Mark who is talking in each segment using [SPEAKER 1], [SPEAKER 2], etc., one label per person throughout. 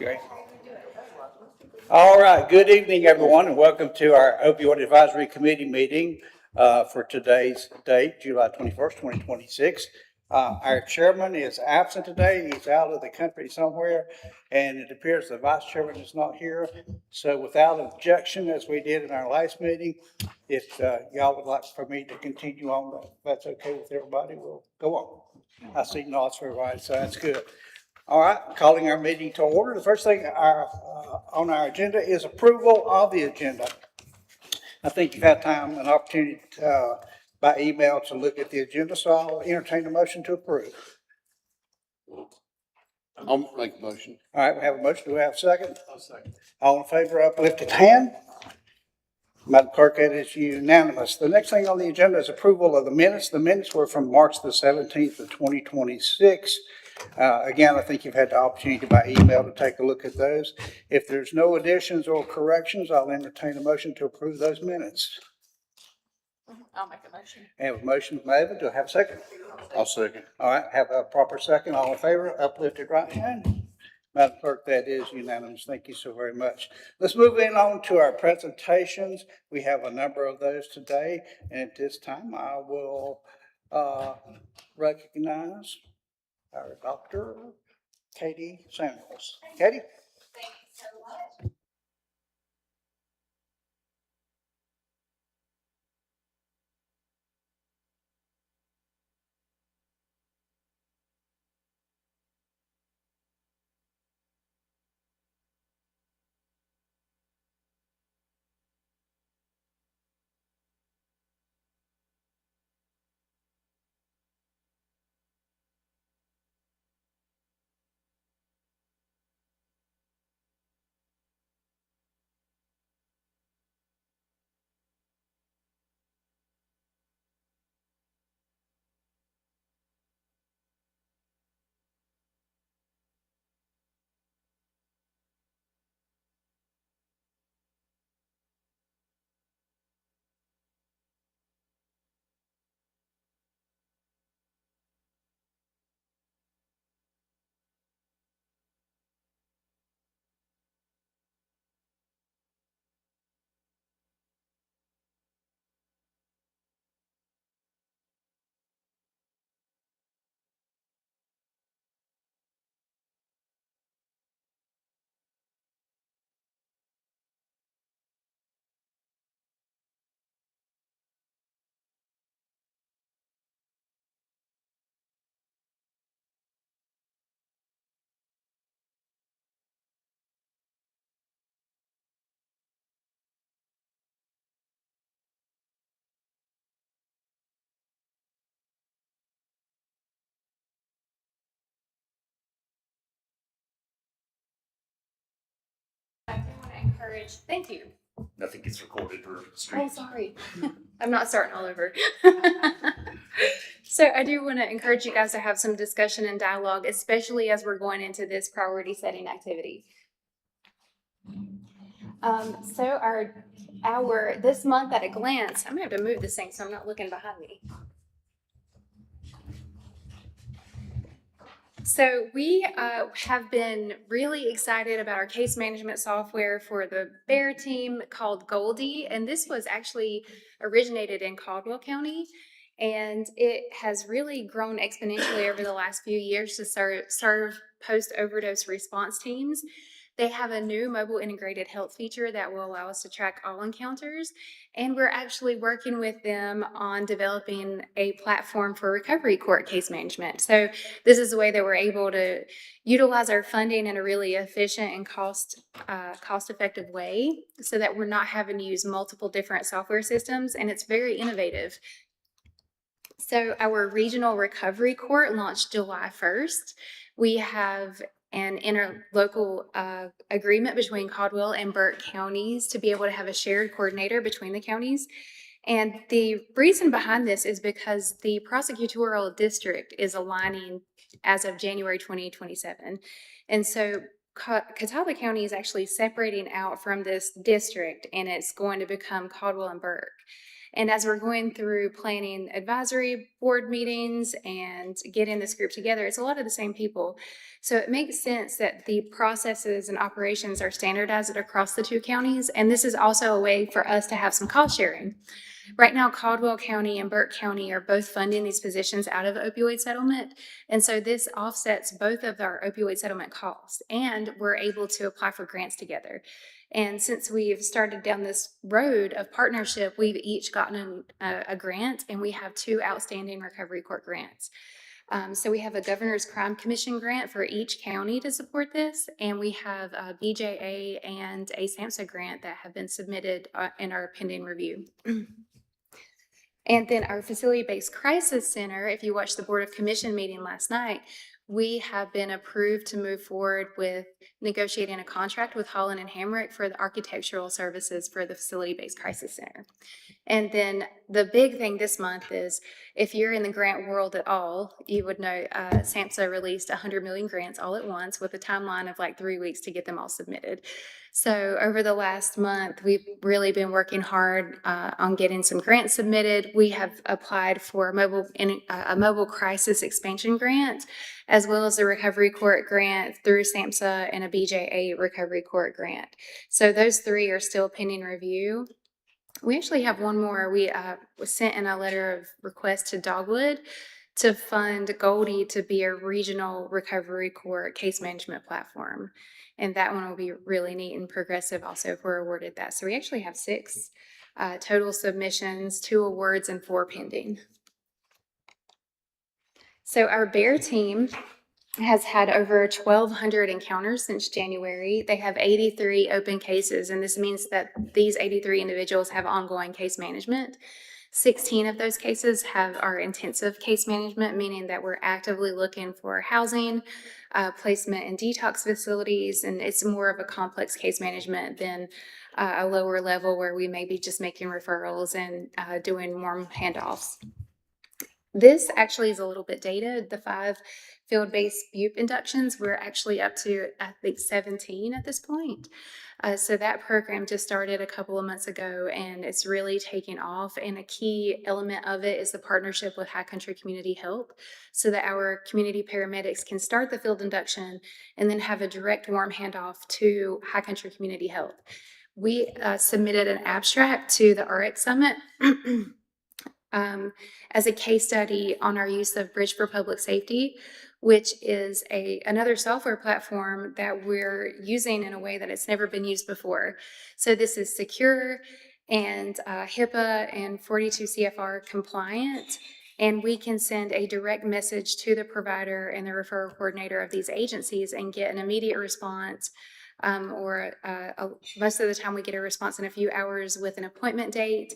[SPEAKER 1] Okay. All right. Good evening, everyone, and welcome to our Opioid Advisory Committee meeting for today's date, July 21st, 2026. Our chairman is absent today. He's out of the country somewhere, and it appears the vice chairman is not here. So without objection, as we did in our last meeting, if y'all would like for me to continue on, if that's okay with everybody, we'll go on. I see nods for everybody, so that's good. All right, calling our meeting to order. The first thing on our agenda is approval of the agenda. I think you've had time and opportunity by email to look at the agenda, so I'll entertain a motion to approve.
[SPEAKER 2] I'll make a motion.
[SPEAKER 1] All right, we have a motion. Do we have a second?
[SPEAKER 2] I'll second.
[SPEAKER 1] All in favor, uplifted hand. Madam Clerk, that is unanimous. The next thing on the agenda is approval of the minutes. The minutes were from March the 17th of 2026. Again, I think you've had the opportunity by email to take a look at those. If there's no additions or corrections, I'll entertain a motion to approve those minutes.
[SPEAKER 3] I'll make a motion.
[SPEAKER 1] I have a motion from Ava. Do I have a second?
[SPEAKER 2] I'll second.
[SPEAKER 1] All right, have a proper second. All in favor, uplifted right hand. Madam Clerk, that is unanimous. Thank you so very much. Let's move on to our presentations. We have a number of those today, and at this time, I will recognize our Dr. Katie Samuels. Katie?
[SPEAKER 3] Thank you so much. I do want to encourage, thank you.
[SPEAKER 2] Nothing gets recorded or
[SPEAKER 3] Oh,
[SPEAKER 2] streamed.
[SPEAKER 3] sorry. I'm not starting all over. So I do want to encourage you guys to have some discussion and dialogue, especially as we're going into this priority setting activity. So our this month at a glance, I'm gonna have to move this thing so I'm not looking behind me. So we have been really excited about our case management software for the Bear team called Goldie, and this was actually originated in Caldwell County, and it has really grown exponentially over the last few years to serve post-overdose response teams. They have a new mobile integrated health feature that will allow us to track all encounters, and we're actually working with them on developing a platform for recovery court case management. So this is the way that we're able to utilize our funding in a really efficient and cost-effective way so that we're not having to use multiple different software systems, and it's very innovative. So our regional recovery court launched July 1st. We have an interlocal agreement between Caldwell and Burke counties to be able to have a shared coordinator between the counties. And the reason behind this is because the prosecutorial district is aligning as of January 2027. And so Catawba County is actually separating out from this district, and it's going to become Caldwell and Burke. And as we're going through planning advisory board meetings and getting this group together, it's a lot of the same people. So it makes sense that the processes and operations are standardized across the two counties. And this is also a way for us to have some cost sharing. Right now, Caldwell County and Burke County are both funding these positions out of opioid settlement. And so this offsets both of our opioid settlement costs, and we're able to apply for grants together. And since we've started down this road of partnership, we've each gotten a grant, and we have 2 outstanding recovery court grants. So we have a Governor's Crime Commission grant for each county to support this, and we have a BJA and a SAMHSA grant that have been submitted and are pending review. And then our facility-based crisis center, if you watched the Board of Commission meeting last night, we have been approved to move forward with negotiating a contract with Holland and Hamrick for the architectural services for the facility-based crisis center. And then the big thing this month is, if you're in the grant world at all, you would know SAMHSA released 100 million grants all at once with a timeline of like 3 weeks to get them all submitted. So over the last month, we've really been working hard on getting some grants submitted. We have applied for a mobile crisis expansion grant, as well as a recovery court grant through SAMHSA and a BJA recovery court grant. So those 3 are still pending review. We actually have one more. We sent in a letter of request to Dogwood to fund Goldie to be a regional recovery court case management platform. And that one will be really neat and progressive also if we're awarded that. So we actually have 6 total submissions, 2 awards, and 4 pending. So our BEAR team has had over 1,200 encounters since January. They have 83 open cases, and this means that these 83 individuals have ongoing case management. 16 of those cases have our intensive case management, meaning that we're actively looking for housing, placement in detox facilities, and it's more of a complex case management than a lower level where we may be just making referrals and doing warm handoffs. This actually is a little bit dated. The 5 field-based BUP inductions, we're actually up to, I think, 17 at this point. So that program just started a couple of months ago, and it's really taking off. And a key element of it is the partnership with High Country Community Health, so that our community paramedics can start the field induction and then have a direct warm handoff to High Country Community Health. We submitted an abstract to the RX Summit as a case study on our use of Bridge for Public Safety, which is another software platform that we're using in a way that it's never been used before. So this is secure and HIPAA and 42 CFR compliant, and we can send a direct message to the provider and the referral coordinator of these agencies and get an immediate response. Most of the time we get a response in a few hours with an appointment date.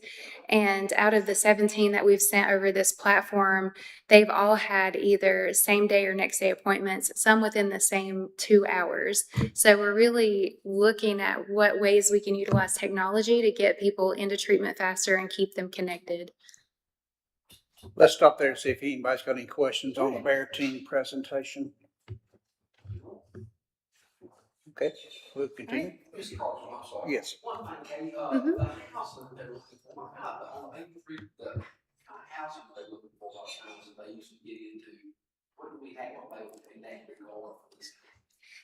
[SPEAKER 3] And out of the 17 that we've sent over this platform, they've all had either same day or next day appointments, some within the same 2 hours. So we're really looking at what ways we can utilize technology to get people into treatment faster and keep them connected.
[SPEAKER 1] Let's stop there and see if anybody's got any questions on the BEAR team presentation. Okay, we'll continue. Yes.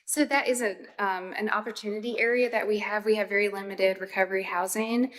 [SPEAKER 1] So that is an opportunity area that we have. We have very limited recovery housing.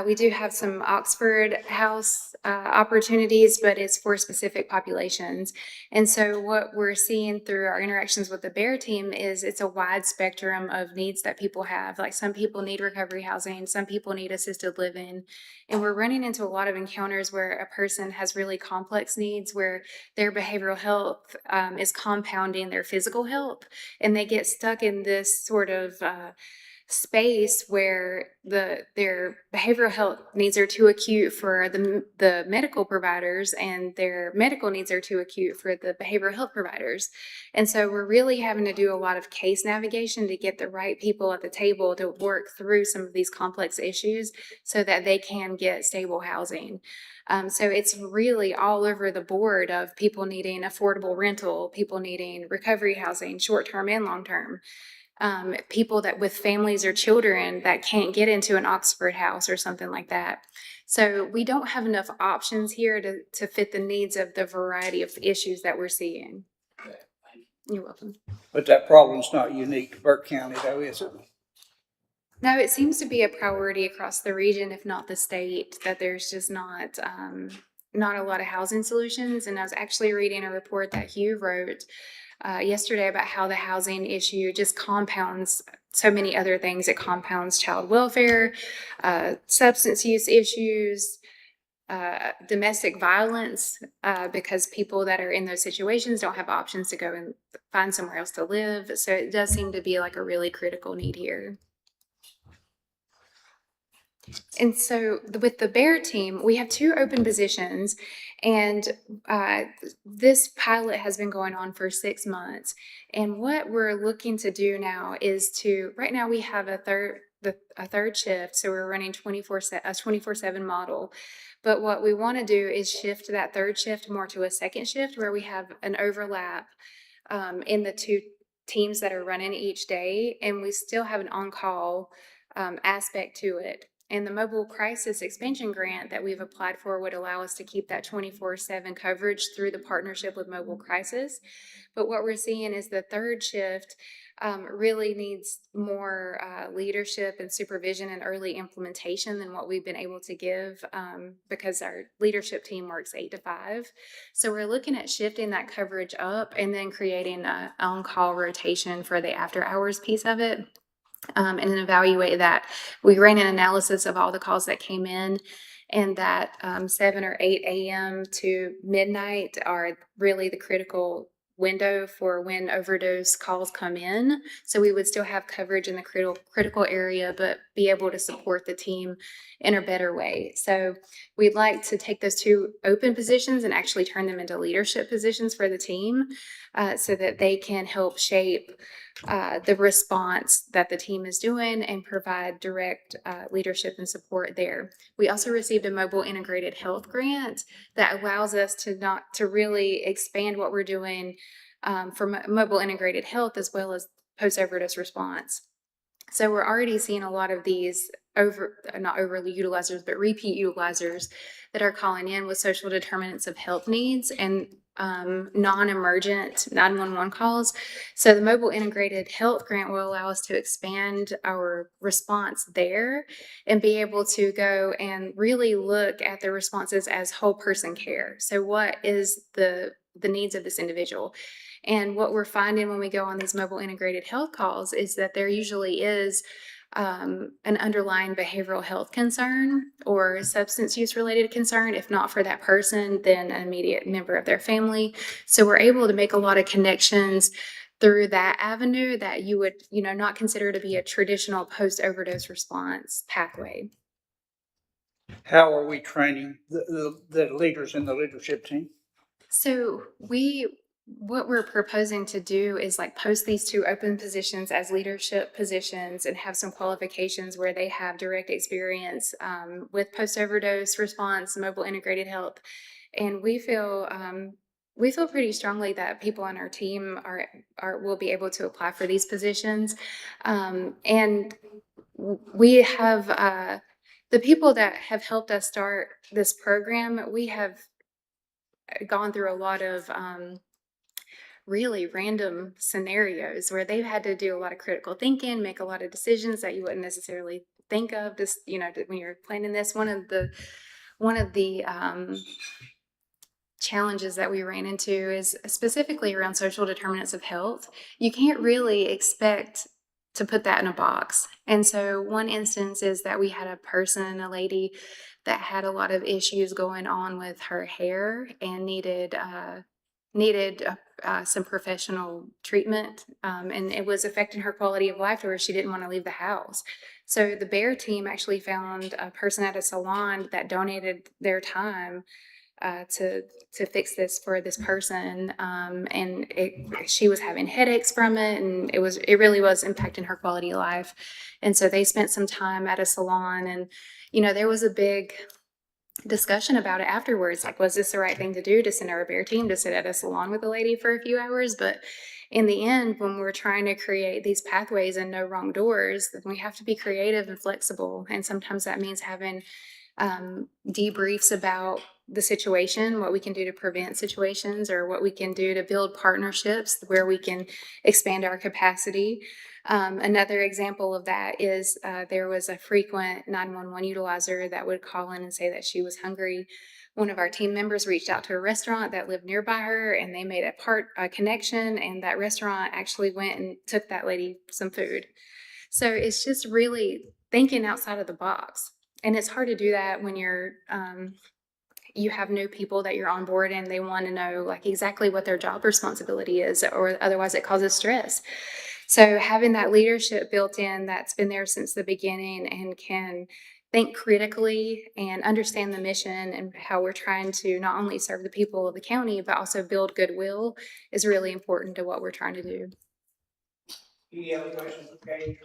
[SPEAKER 1] We do have some Oxford House opportunities, but it's for specific populations. And so what we're seeing through our interactions with the BEAR team is it's a wide spectrum of needs that people have. Like some people need recovery housing, some people need assisted living. And we're running into a lot of encounters where a person has really complex needs, where their behavioral health is compounding their physical health. And they get stuck in this sort of space where their behavioral health needs are too acute for the medical providers, and their medical needs are too acute for the behavioral health providers. And so we're really having to do a lot of case navigation to get the right people at the table to work through some of these complex issues so that they can get stable housing. So it's really all over the board of people needing affordable rental, people needing recovery housing, short-term and long-term. People that with families or children that can't get into an Oxford House or something like that. So we don't have enough options here to fit the needs of the variety of issues that we're seeing.
[SPEAKER 3] You're welcome.
[SPEAKER 1] But that problem's not unique to Burke County though, is it?
[SPEAKER 3] No, it seems to be a priority across the region, if not the state, that there's just not a lot of housing solutions. And I was actually reading a report that Hugh wrote yesterday about how the housing issue just compounds so many other things. It compounds child welfare, substance use issues, domestic violence, because people that are in those situations don't have options to go and find somewhere else to live. So it does seem to be like a really critical need here. And so with the Bear team, we have 2 open positions, and this pilot has been going on for 6 months. And what we're looking to do now is right now we have a third shift, so we're running 24/7 model. But what we want to do is shift that third shift more to a second shift where we have an overlap in the 2 teams that are running each day, and we still have an on-call aspect to it. And the mobile crisis expansion grant that we've applied for would allow us to keep that 24/7 coverage through the partnership with Mobile Crisis. But what we're seeing is the third shift really needs more leadership and supervision and early implementation than what we've been able to give because our leadership team works 8 to 5. So we're looking at shifting that coverage up and then creating an on-call rotation for the after hours piece of it. And then evaluate that. We ran an analysis of all the calls that came in, and that 7 or 8 a.m. to midnight are really the critical window for when overdose calls come in. So we would still have coverage in the critical area, but be able to support the team in a better way. So we'd like to take those 2 open positions and actually turn them into leadership positions for the team so that they can help shape the response that the team is doing and provide direct leadership and support there. We also received a mobile integrated health grant that allows us to really expand what we're doing for mobile integrated health as well as post-overdose response. So we're already seeing a lot of these not overly utilizers, but repeat utilizers that are calling in with social determinants of health needs and non-emergent 911 calls. So the mobile integrated health grant will allow us to expand our response there and be able to go and really look at the responses as whole person care. So what is the needs of this individual? And what we're finding when we go on these mobile integrated health calls is that there usually is an underlying behavioral health concern or substance use related concern. If not for that person, then an immediate member of their family. So we're able to make a lot of connections through that avenue that you would, not consider to be a traditional post-overdose response pathway.
[SPEAKER 1] How are we training the leaders in the leadership team?
[SPEAKER 3] So what we're proposing to do is like post these 2 open positions as leadership positions and have some qualifications where they have direct experience with post-overdose response, mobile integrated health. And we feel pretty strongly that people on our team will be able to apply for these positions. And we have the people that have helped us start this program, we have gone through a lot of really random scenarios where they've had to do a lot of critical thinking, make a lot of decisions that you wouldn't necessarily think of this, when you're planning this. One of the challenges that we ran into is specifically around social determinants of health. You can't really expect to put that in a box. And so one instance is that we had a lady that had a lot of issues going on with her hair and needed some professional treatment, and it was affecting her quality of life to where she didn't want to leave the house. So the Bear team actually found a person at a salon that donated their time to fix this for this person, and she was having headaches from it, and it really was impacting her quality of life. And so they spent some time at a salon, and there was a big discussion about it afterwards. Like, was this the right thing to do, to send our Bear team to sit at a salon with a lady for a few hours? But in the end, when we're trying to create these pathways and no wrong doors, we have to be creative and flexible. And sometimes that means having debriefs about the situation, what we can do to prevent situations, or what we can do to build partnerships where we can expand our capacity. Another example of that is there was a frequent 911 utilizer that would call in and say that she was hungry. One of our team members reached out to a restaurant that lived nearby her, and they made a connection, and that restaurant actually went and took that lady some food. So it's just really thinking outside of the box. And it's hard to do that when you have new people that you're on board and they want to know like exactly what their job responsibility is, or otherwise it causes stress. So having that leadership built in that's been there since the beginning and can think critically and understand the mission and how we're trying to not only serve the people of the county, but also build goodwill is really important to what we're trying to do.
[SPEAKER 1] Any other questions? Okay,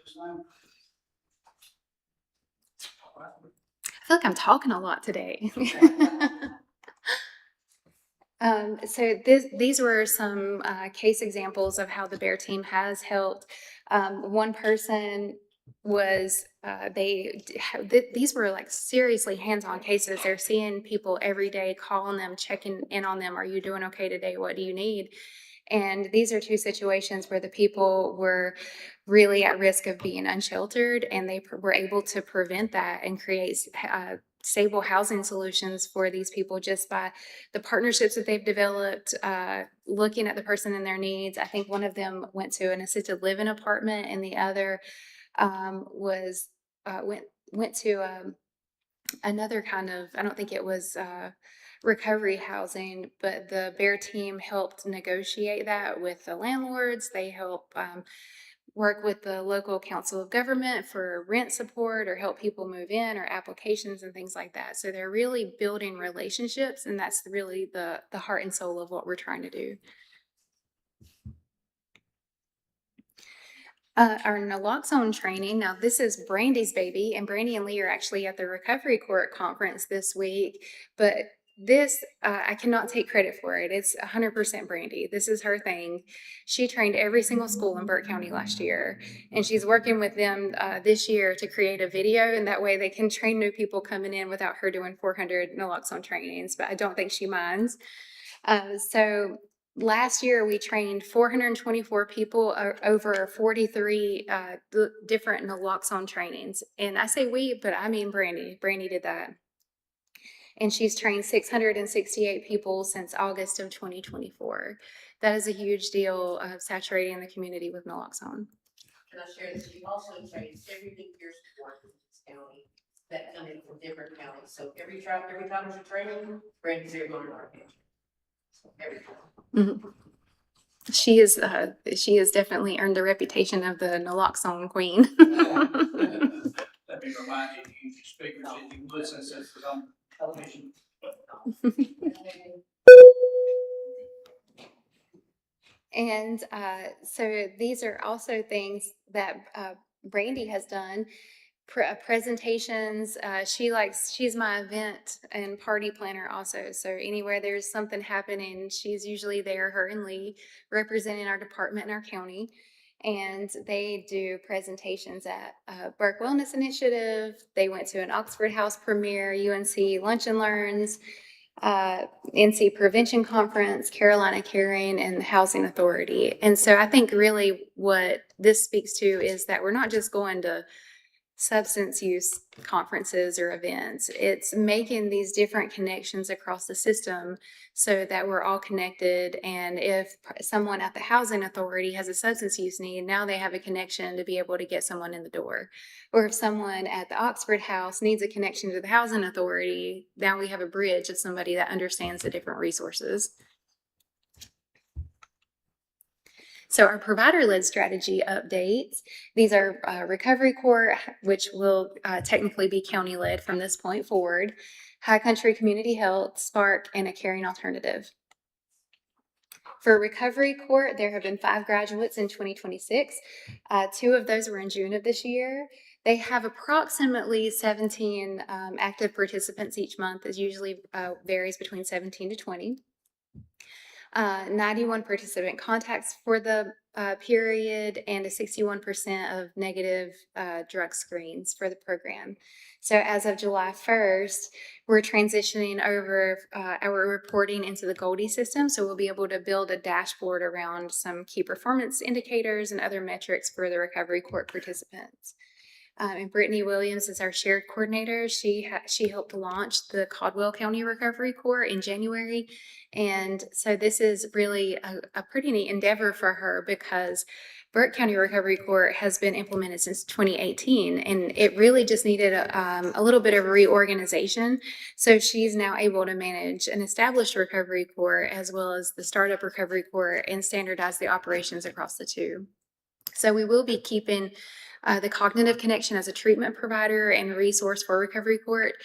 [SPEAKER 3] I feel like I'm talking a lot today. So these were some case examples of how the Bear team has helped. One person was these were like seriously hands-on cases. They're seeing people every day, calling them, checking in on them. Are you doing okay today? What do you need? And these are two situations where the people were really at risk of being unsheltered, and they were able to prevent that and create stable housing solutions for these people just by the partnerships that they've developed, looking at the person and their needs. I think one of them went to an assisted living apartment, and the other was went to another kind of, I don't think it was recovery housing, but the Bear team helped negotiate that with the landlords. They help work with the local council of government for rent support or help people move in or applications and things like that. So they're really building relationships, and that's really the heart and soul of what we're trying to do. Our naloxone training. Now, this is Brandy's baby, and Brandy and Lee are actually at the Recovery Court conference this week. But this, I cannot take credit for it. It's 100% Brandy. This is her thing. She trained every single school in Burke County last year, and she's working with them this year to create a video, and that way they can train new people coming in without her doing 400 naloxone trainings. But I don't think she minds. So last year, we trained 424 people over 43 different naloxone trainings. And I say we, but I mean Brandy. Brandy did that. And she's trained 668 people since August of 2024. That is a huge deal of saturating the community with naloxone.
[SPEAKER 4] Can I share that she also trains every year support in this county that come in from different counties. So every time there's a training, Brandy's there going to our county.
[SPEAKER 3] Mm-hmm. She has definitely earned the reputation of the naloxone queen.
[SPEAKER 1] Let me remind you to use your speakers and you can listen since it's on television.
[SPEAKER 3] And so these are also things that Brandy has done. Presentations. She's my event and party planner also. So anywhere there's something happening, she's usually there, her and Lee, representing our department and our county. And they do presentations at Burke Wellness Initiative. They went to an Oxford House premiere, UNC Lunch and Learns, NC Prevention Conference, Carolina Caring, and the Housing Authority. And so I think really what this speaks to is that we're not just going to substance use conferences or events. It's making these different connections across the system so that we're all connected. And if someone at the Housing Authority has a substance use need, now they have a connection to be able to get someone in the door. Or if someone at the Oxford House needs a connection to the Housing Authority, now we have a bridge of somebody that understands the different resources. So our provider-led strategy updates, these are Recovery Court, which will technically be county-led from this point forward, High Country Community Health, Spark, and a Caring Alternative. For Recovery Court, there have been 5 graduates in 2026. 2 of those were in June of this year. They have approximately 17 active participants each month. It usually varies between 17 to 20. 91 participant contacts for the period and a 61% of negative drug screens for the program. So as of July 1st, we're transitioning over our reporting into the Goldie system. So we'll be able to build a dashboard around some key performance indicators and other metrics for the recovery court participants. And Brittany Williams is our shared coordinator. She helped launch the Caldwell County Recovery Court in January. And so this is really a pretty neat endeavor for her because Burke County Recovery Court has been implemented since 2018, and it really just needed a little bit of reorganization. So she's now able to manage an established recovery court as well as the startup recovery court and standardize the operations across the two. So we will be keeping the cognitive connection as a treatment provider and resource for recovery court,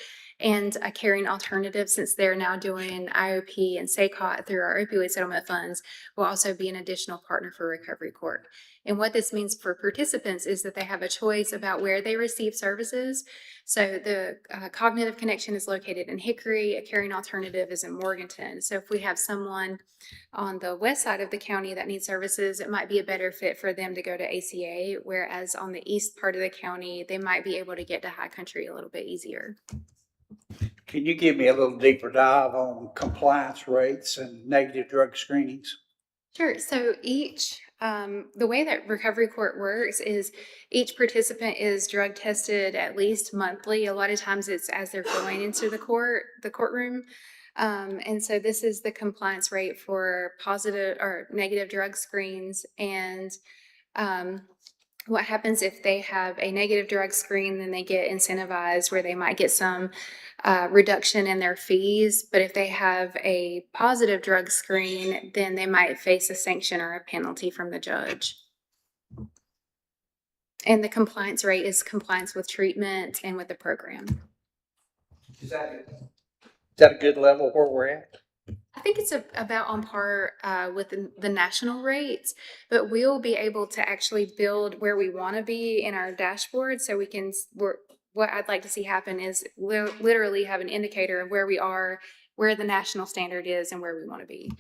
[SPEAKER 3] and a caring alternative, since they're now doing IOP and SACOT through our opioid settlement funds, will also be an additional partner for recovery court. And what this means for participants is that they have a choice about where they receive services. So the cognitive connection is located in Hickory, a caring alternative is in Morganton. So if we have someone on the west side of the county that needs services, it might be a better fit for them to go to ACA, whereas on the east part of the county, they might be able to get to High Country a little bit easier.
[SPEAKER 1] Can you give me a little deeper dive on compliance rates and negative drug screenings?
[SPEAKER 3] Sure. So the way that recovery court works is each participant is drug tested at least monthly. A lot of times it's as they're going into the courtroom. And so this is the compliance rate for positive or negative drug screens. And what happens if they have a negative drug screen, then they get incentivized where they might get some reduction in their fees. But if they have a positive drug screen, then they might face a sanction or a penalty from the judge. And the compliance rate is compliance with treatment and with the program.
[SPEAKER 1] Is that a good level where we're at?
[SPEAKER 3] I think it's about on par with the national rates, but we'll be able to actually build where we want to be in our dashboard, so we can. What I'd like to see happen is literally have an indicator of where we are, where the national standard is, and where we want to be.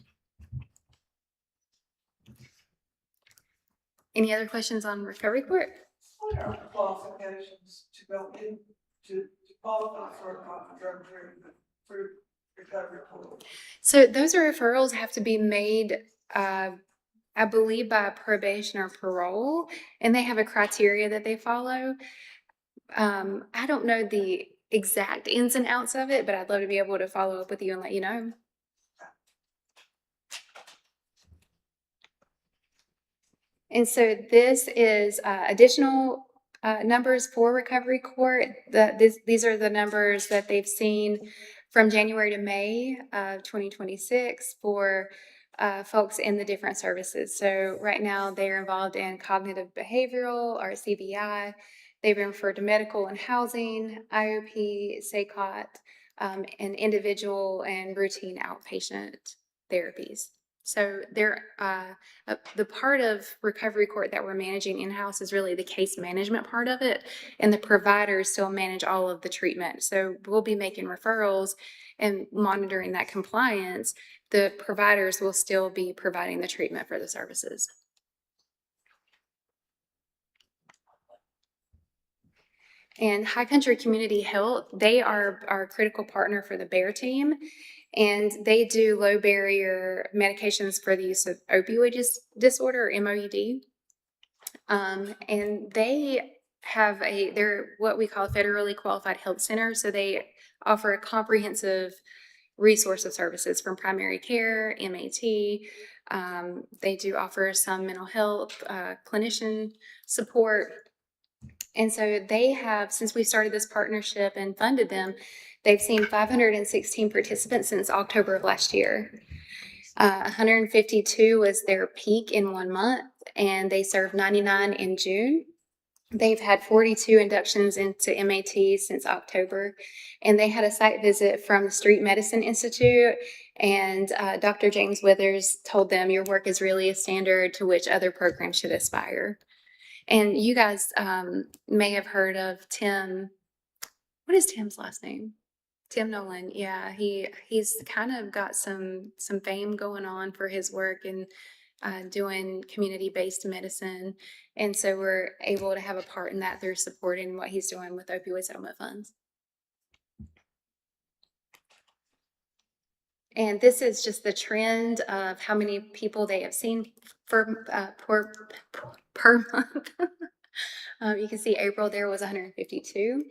[SPEAKER 3] Any other questions on recovery court?
[SPEAKER 5] What are the qualifications to go in to qualify for a drug treatment for recovery court?
[SPEAKER 3] So those referrals have to be made, I believe, by probation or parole, and they have a criteria that they follow. I don't know the exact ins and outs of it, but I'd love to be able to follow up with you and let you know. And so this is additional numbers for recovery court. These are the numbers that they've seen from January to May of 2026 for folks in the different services. So right now they are involved in cognitive behavioral, or CBI. They've been referred to medical and housing, IOP, SACOT, and individual and routine outpatient therapies. So they're the part of recovery court that we're managing in-house is really the case management part of it, and the providers still manage all of the treatment. So we'll be making referrals and monitoring that compliance. The providers will still be providing the treatment for the services. And High Country Community Health, they are our critical partner for the BEAR team, and they do low barrier medications for the use of opioid disorder, or MOUD. And they're what we call a federally qualified health center. So they offer a comprehensive resource of services from primary care, MAT. They do offer some mental health, clinician support. And so they have, since we started this partnership and funded them, they've seen 516 participants since October of last year. 152 was their peak in 1 month, and they served 99 in June. They've had 42 inductions into MAT since October, and they had a site visit from the Street Medicine Institute, and Dr. James Withers told them, your work is really a standard to which other programs should aspire. And you guys may have heard of Tim. What is Tim's last name? Tim Nolan. Yeah, he's kind of got some fame going on for his work in doing community-based medicine. And so we're able to have a part in that through supporting what he's doing with opioid settlement funds. And this is just the trend of how many people they have seen per month. You can see April there was 152,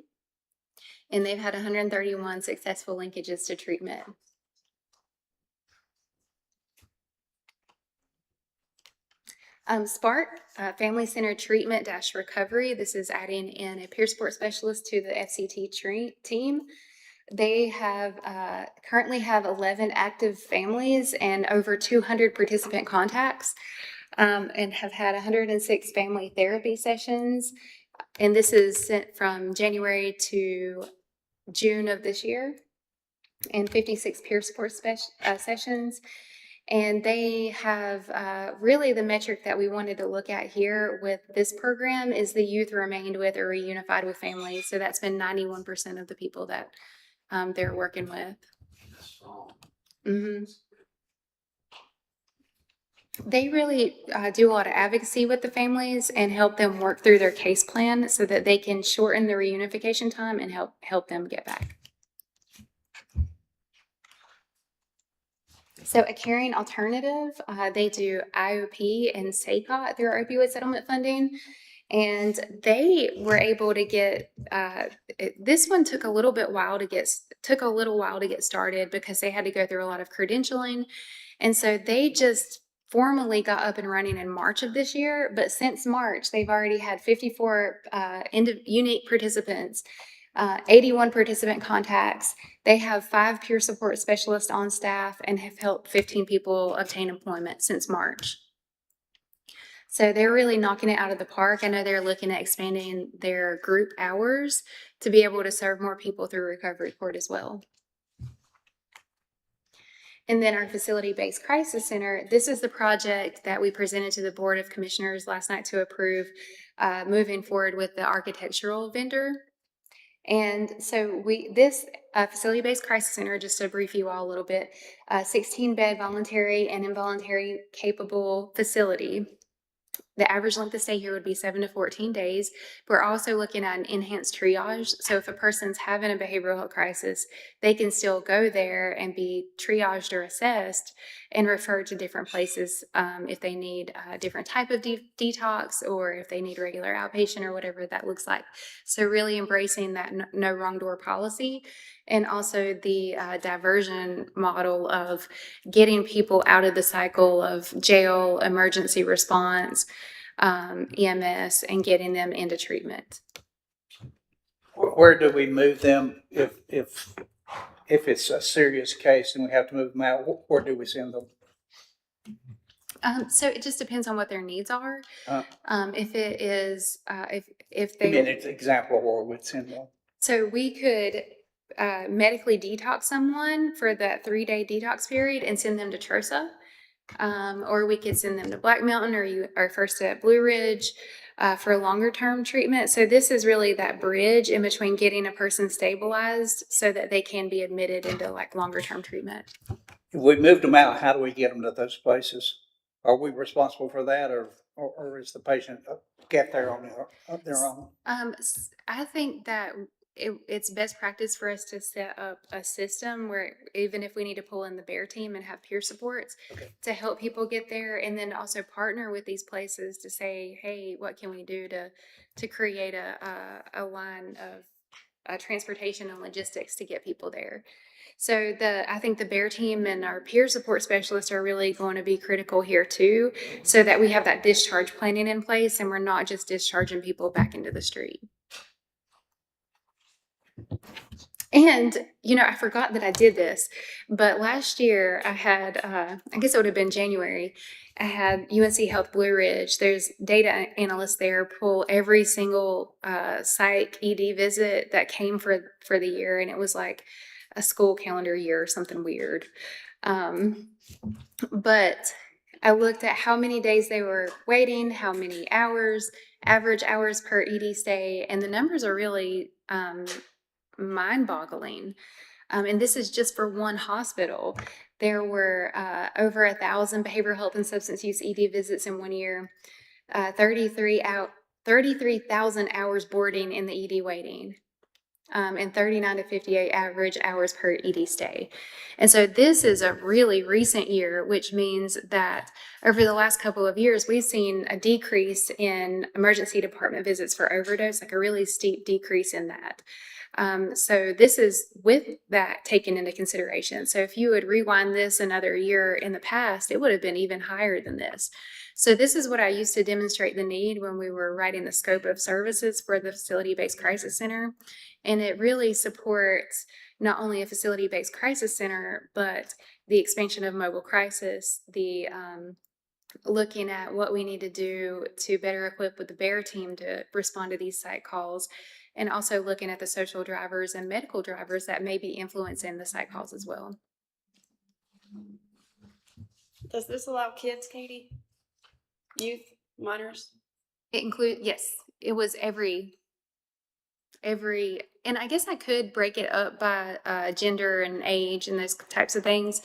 [SPEAKER 3] and they've had 131 successful linkages to treatment. SPART, Family Centered Treatment - Recovery. This is adding in a peer support specialist to the FCT team. They have currently have 11 active families and over 200 participant contacts, and have had 106 family therapy sessions. And this is sent from January to June of this year, and 56 peer support sessions. And they have really the metric that we wanted to look at here with this program is the youth remained with or reunified with families. So that's been 91% of the people that they're working with. Mm-hmm. They really do a lot of advocacy with the families and help them work through their case plan so that they can shorten the reunification time and help them get back. So a caring alternative, they do IOP and SACOT through our opioid settlement funding. And they were able to get this one took a little while to get started because they had to go through a lot of credentialing. And so they just formally got up and running in March of this year. But since March, they've already had 54 unique participants, 81 participant contacts. They have 5 peer support specialists on staff and have helped 15 people obtain employment since March. So they're really knocking it out of the park. I know they're looking at expanding their group hours to be able to serve more people through recovery court as well. And then our facility-based crisis center, this is the project that we presented to the Board of Commissioners last night to approve moving forward with the architectural vendor. And so this facility-based crisis center, just to brief you all a little bit, 16-bed voluntary and involuntary capable facility. The average length of stay here would be 7 to 14 days. We're also looking at an enhanced triage. So if a person's having a behavioral health crisis, they can still go there and be triaged or assessed and referred to different places if they need a different type of detox or if they need regular outpatient or whatever that looks like. So really embracing that no wrong door policy, and also the diversion model of getting people out of the cycle of jail, emergency response, EMS, and getting them into treatment.
[SPEAKER 1] Where do we move them if it's a serious case and we have to move them out? Where do we send them?
[SPEAKER 3] So it just depends on what their needs are. If it is, if
[SPEAKER 1] Give
[SPEAKER 3] they,
[SPEAKER 1] me an example where we'd send them.
[SPEAKER 3] so we could medically detox someone for that 3-day detox period and send them to TROSA. Or we could send them to Black Mountain or first at Blue Ridge for longer term treatment. So this is really that bridge in between getting a person stabilized so that they can be admitted into like longer term treatment.
[SPEAKER 1] If we moved them out, how do we get them to those places? Are we responsible for that, or is the patient get there on their own?
[SPEAKER 3] I think that it's best practice for us to set up a system where even if we need to pull in the bear team and have peer supports to help people get there, and then also partner with these places to say, hey, what can we do to create a line of transportation and logistics to get people there. So I think the bear team and our peer support specialists are really going to be critical here too, so that we have that discharge planning in place and we're not just discharging people back into the street. And, I forgot that I did this, but last year I had, I guess it would have been January, I had UNC Health Blue Ridge. There's data analysts there pull every single psych ED visit that came for the year. And it was like a school calendar year or something weird. But I looked at how many days they were waiting, how many hours, average hours per ED stay, and the numbers are really mind-boggling. And this is just for one hospital. There were over 1,000 behavioral health and substance use ED visits in 1 year, 33,000 hours boarding in the ED waiting, and 39 to 58 average hours per ED stay. And so this is a really recent year, which means that over the last couple of years, we've seen a decrease in emergency department visits for overdose, like a really steep decrease in that. So this is with that taken into consideration. So if you would rewind this another year in the past, it would have been even higher than this. So this is what I used to demonstrate the need when we were writing the scope of services for the facility-based crisis center. And it really supports not only a facility-based crisis center, but the expansion of mobile crisis, the looking at what we need to do to better equip with the BEAR team to respond to these site calls, and also looking at the social drivers and medical drivers that may be influencing the site calls as well.
[SPEAKER 6] Does this allow kids, Katie? Youth, minors?
[SPEAKER 3] It includes, yes, it was every, and I guess I could break it up by gender and age and those types of things.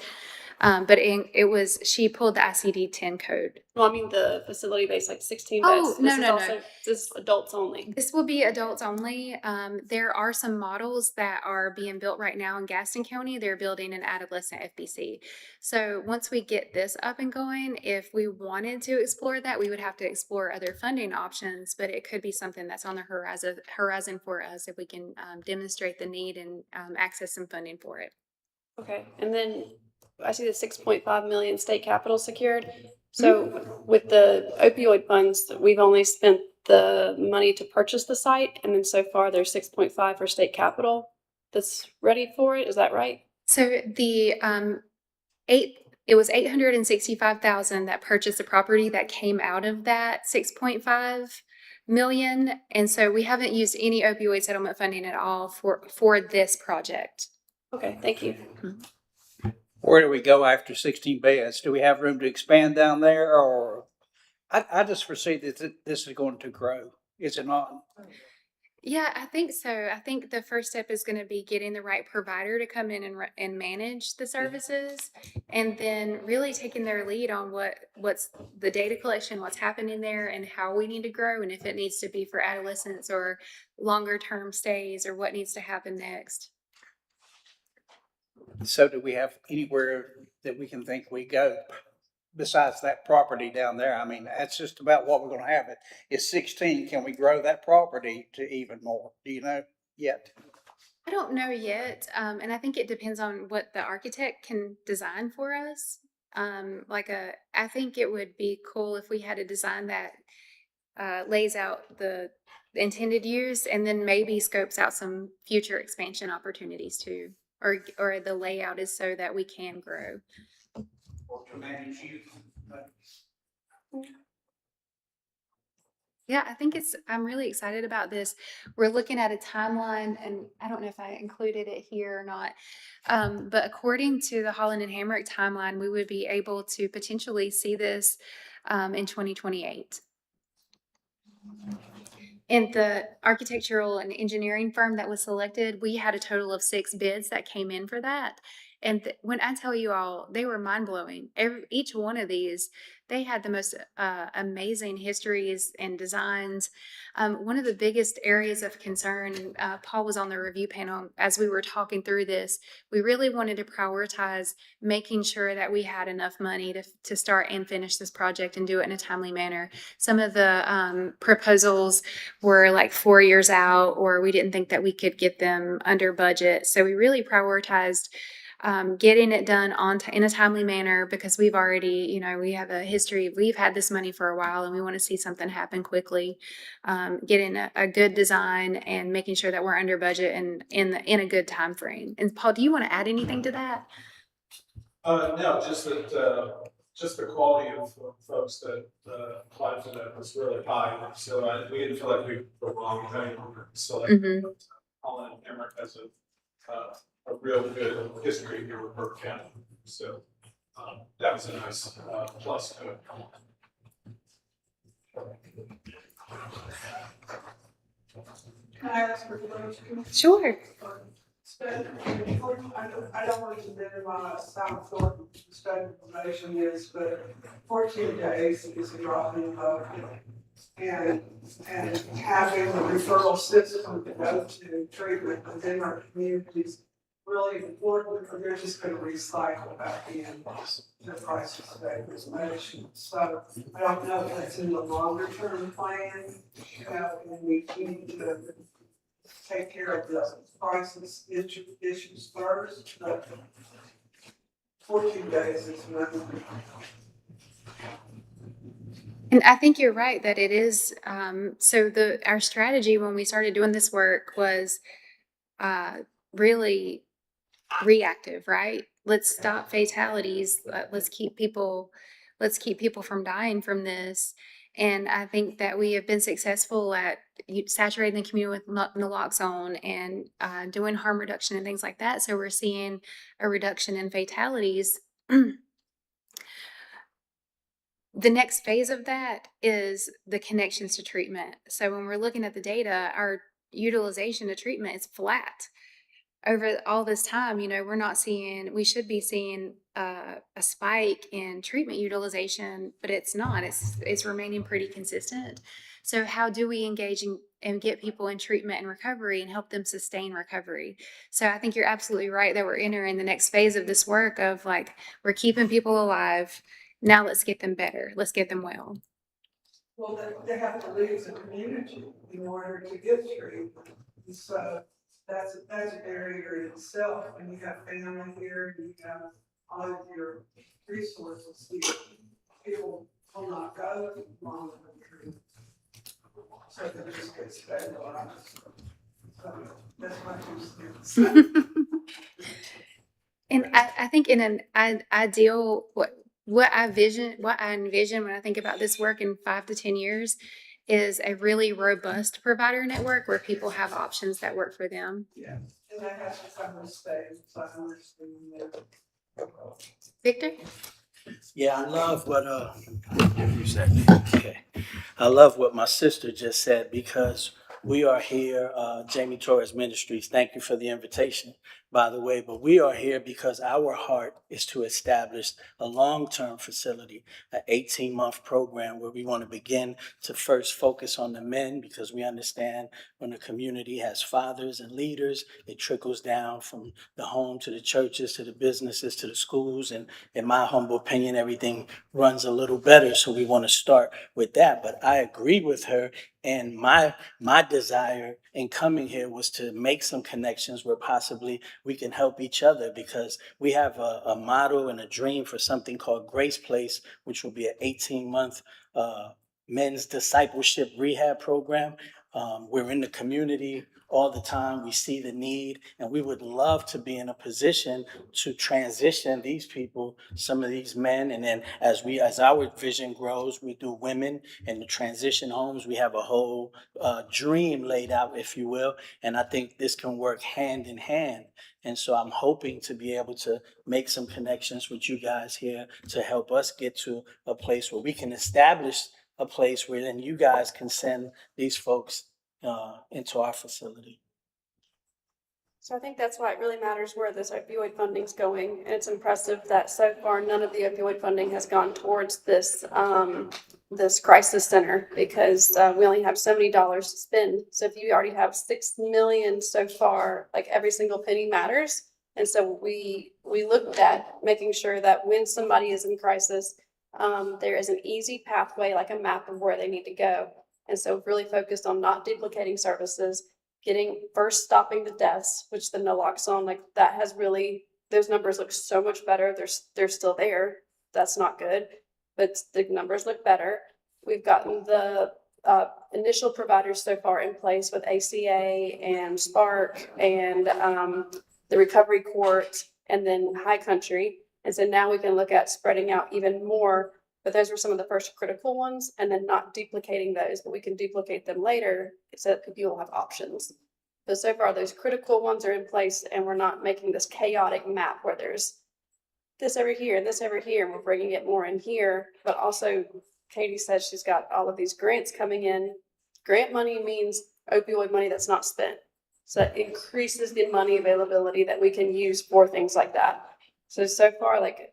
[SPEAKER 3] But it was, she pulled the ICD-10 code.
[SPEAKER 6] Well, I mean the facility based, like 16
[SPEAKER 3] Oh,
[SPEAKER 6] beds.
[SPEAKER 3] no,
[SPEAKER 6] This is
[SPEAKER 3] no, no.
[SPEAKER 6] also this is adults only.
[SPEAKER 3] This will be adults only. There are some models that are being built right now in Gaston County. They're building an adolescent FBC. So once we get this up and going, if we wanted to explore that, we would have to explore other funding options, but it could be something that's on the horizon for us if we can demonstrate the need and access some funding for it.
[SPEAKER 6] Okay, and then I see the 6.5 million state capital secured. So with the opioid funds, we've only spent the money to purchase the site, and then so far there's 6.5 for state capital that's ready for it. Is that right?
[SPEAKER 3] So the it was 865,000 that purchased the property that came out of that 6.5 million, and so we haven't used any opioid settlement funding at all for this project.
[SPEAKER 6] Okay, thank you.
[SPEAKER 1] Where do we go after 16 beds? Do we have room to expand down there, or I just foresee that this is going to grow, is it not?
[SPEAKER 3] Yeah, I think so. I think the first step is going to be getting the right provider to come in and manage the services, and then really taking their lead on what's the data collection, what's happening there, and how we need to grow, and if it needs to be for adolescents or longer term stays, or what needs to happen next.
[SPEAKER 1] So do we have anywhere that we can think we go besides that property down there? I mean, that's just about what we're going to have. It is 16. Can we grow that property to even more? Do you know yet?
[SPEAKER 3] I don't know yet, and I think it depends on what the architect can design for us. I think it would be cool if we had a design that lays out the intended use, and then maybe scopes out some future expansion opportunities too, or the layout is so that we can grow.
[SPEAKER 1] Or to manage youth?
[SPEAKER 3] Yeah, I think I'm really excited about this. We're looking at a timeline, and I don't know if I included it here or not, but according to the Holland and Hamrick timeline, we would be able to potentially see this in 2028. And the architectural and engineering firm that was selected, we had a total of 6 bids that came in for that. And when I tell you all, they were mind blowing. Each one of these, they had the most amazing histories and designs. One of the biggest areas of concern, Paul was on the review panel as we were talking through this, we really wanted to prioritize making sure that we had enough money to start and finish this project and do it in a timely manner. Some of the proposals were like 4 years out, or we didn't think that we could get them under budget. So we really prioritized getting it done in a timely manner, because we've already, we have a history. We've had this money for a while, and we want to see something happen quickly. Getting a good design and making sure that we're under budget and in a good time frame. And Paul, do you want to add anything to that?
[SPEAKER 7] No, just that, just the quality of folks that applied for that was really high. So we didn't feel like we were wrong thing. So Holland and Emmerich has a real good history here with Burke County. So that was a nice plus to it.
[SPEAKER 5] Can I ask for a question?
[SPEAKER 3] Sure.
[SPEAKER 5] I don't want to minimize how important state information is, but 14 days is a drop in the bucket. And, and having a referral system to go to treatment within our communities really important, or they're just gonna recycle back in the crisis stabilization. So I don't know if that's in the longer term plan, and we need to take care of the crisis issues first, but 14 days is nothing.
[SPEAKER 3] And I think you're right that it is, so our strategy when we started doing this work was, really reactive, right? Let's stop fatalities. Let's keep people from dying from this. And I think that we have been successful at saturating the community with naloxone and doing harm reduction and things like that. So we're seeing a reduction in fatalities. The next phase of that is the connections to treatment. So when we're looking at the data, our utilization of treatment is flat over all this time. We're not seeing, we should be seeing a spike in treatment utilization, but it's not. It's remaining pretty consistent. So how do we engage and get people in treatment and recovery and help them sustain recovery? So I think you're absolutely right that we're entering the next phase of this work of like, we're keeping people alive. Now let's get them better. Let's get them well.
[SPEAKER 5] Well, they have to leave the community in order to get treatment. So that's a barrier in itself. When you have family here, and you have all of your resources here, people will not go long term. So they just get stabilized. So that's my 2 cents.
[SPEAKER 3] And I think in an ideal, what I envision when I think about this work in 5 to 10 years is a really robust provider network where people have options that work for them.
[SPEAKER 5] Yeah, and that has to come with state, so I understand that.
[SPEAKER 3] Victor?
[SPEAKER 8] Yeah, I love what you said. Okay, I love what my sister just said because we are here, Jamie Torres Ministries. Thank you for the invitation, by the way. But we are here because our heart is to establish a long-term facility, an 18-month program where we want to begin to first focus on the men because we understand when the community has fathers and leaders, it trickles down from the home to the churches to the businesses to the schools. And in my humble opinion, everything runs a little better. So we want to start with that. But I agree with her. And my desire in coming here was to make some connections where possibly we can help each other because we have a model and a dream for something called Grace Place, which will be an 18-month men's discipleship rehab program. We're in the community all the time. We see the need, and we would love to be in a position to transition these people, some of these men. And then as our vision grows, we do women and the transition homes. We have a whole dream laid out, if you will. And I think this can work hand in hand. And so I'm hoping to be able to make some connections with you guys here to help us get to a place where we can establish a place where then you guys can send these folks into our facility.
[SPEAKER 6] So I think that's why it really matters where this opioid funding's going. And it's impressive that so far none of the opioid funding has gone towards this this crisis center because we only have $70 to spend. So if you already have 6 million so far, like every single penny matters. And so we looked at making sure that when somebody is in crisis, there is an easy pathway, like a map of where they need to go. And so really focused on not duplicating services, stopping the deaths, which the naloxone, like that has really, those numbers look so much better. They're still there. That's not good, but the numbers look better. We've gotten the initial providers so far in place with ACA and Spark and the recovery court and then High Country. And so now we can look at spreading out even more, but those were some of the first critical ones and then not duplicating those, but we can duplicate them later so that people will have options. But so far those critical ones are in place and we're not making this chaotic map where there's this over here and this over here and we're bringing it more in here. But also Katie says she's got all of these grants coming in. Grant money means opioid money that's not spent. So that increases the money availability that we can use for things like that. So far, like,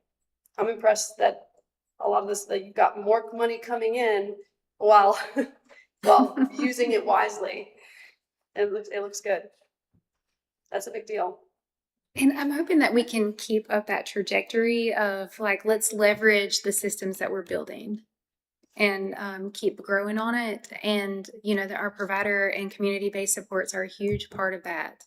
[SPEAKER 6] I'm impressed that a lot of this, that you've got more money coming in while, while using it wisely. It looks good. That's a big deal.
[SPEAKER 3] And I'm hoping that we can keep up that trajectory of like, let's leverage the systems that we're building and keep growing on it. And, you know, that our provider and community-based supports are a huge part of that.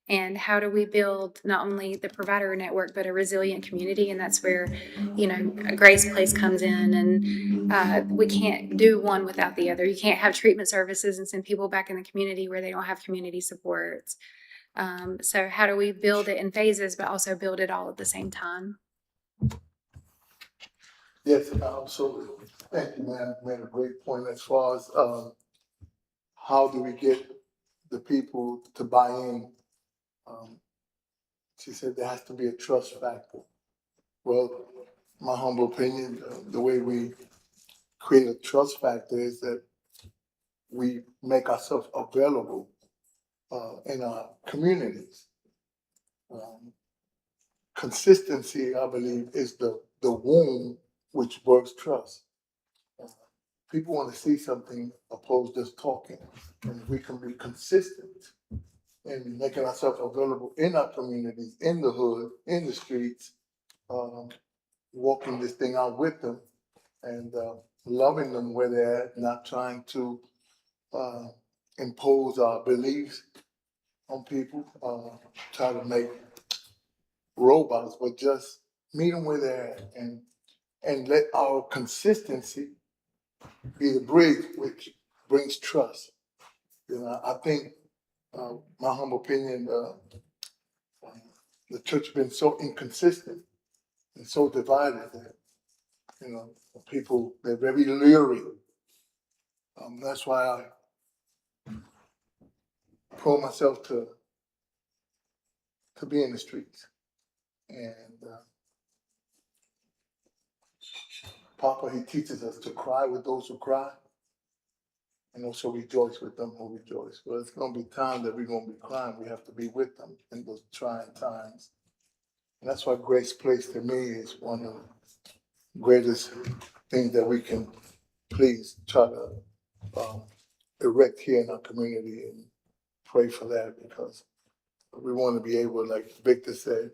[SPEAKER 3] And how do we build not only the provider network, but a resilient community? And that's where, you know, Grace Place comes in. And we can't do one without the other. You can't have treatment services and send people back in the community where they don't have community supports. So how do we build it in phases, but also build it all at the same time?
[SPEAKER 9] Yes, absolutely. Thank you, ma'am. You made a great point as far as how do we get the people to buy in? She said there has to be a trust factor. Well, my humble opinion, the way we create a trust factor is that we make ourselves available in our communities. Consistency, I believe, is the womb which births trust. People want to see something opposed to just talking. And if we can be consistent in making ourselves available in our communities, in the hood, in the streets, walking this thing out with them and loving them where they're at, not trying to impose our beliefs on people, try to make robots, but just meet them where they're at and let our consistency be the bridge which brings trust. You know, I think, my humble opinion, the church has been so inconsistent and so divided that, you know, people, they're very leery. That's why I pull myself to be in the streets. And Papa, he teaches us to cry with those who cry and also rejoice with them who rejoice. Well, it's going to be time that we're going to be crying. We have to be with them in those trying times. And that's why Grace Place to me is one of the greatest things that we can please try to erect here in our community and pray for that because we want to be able, like Victor said,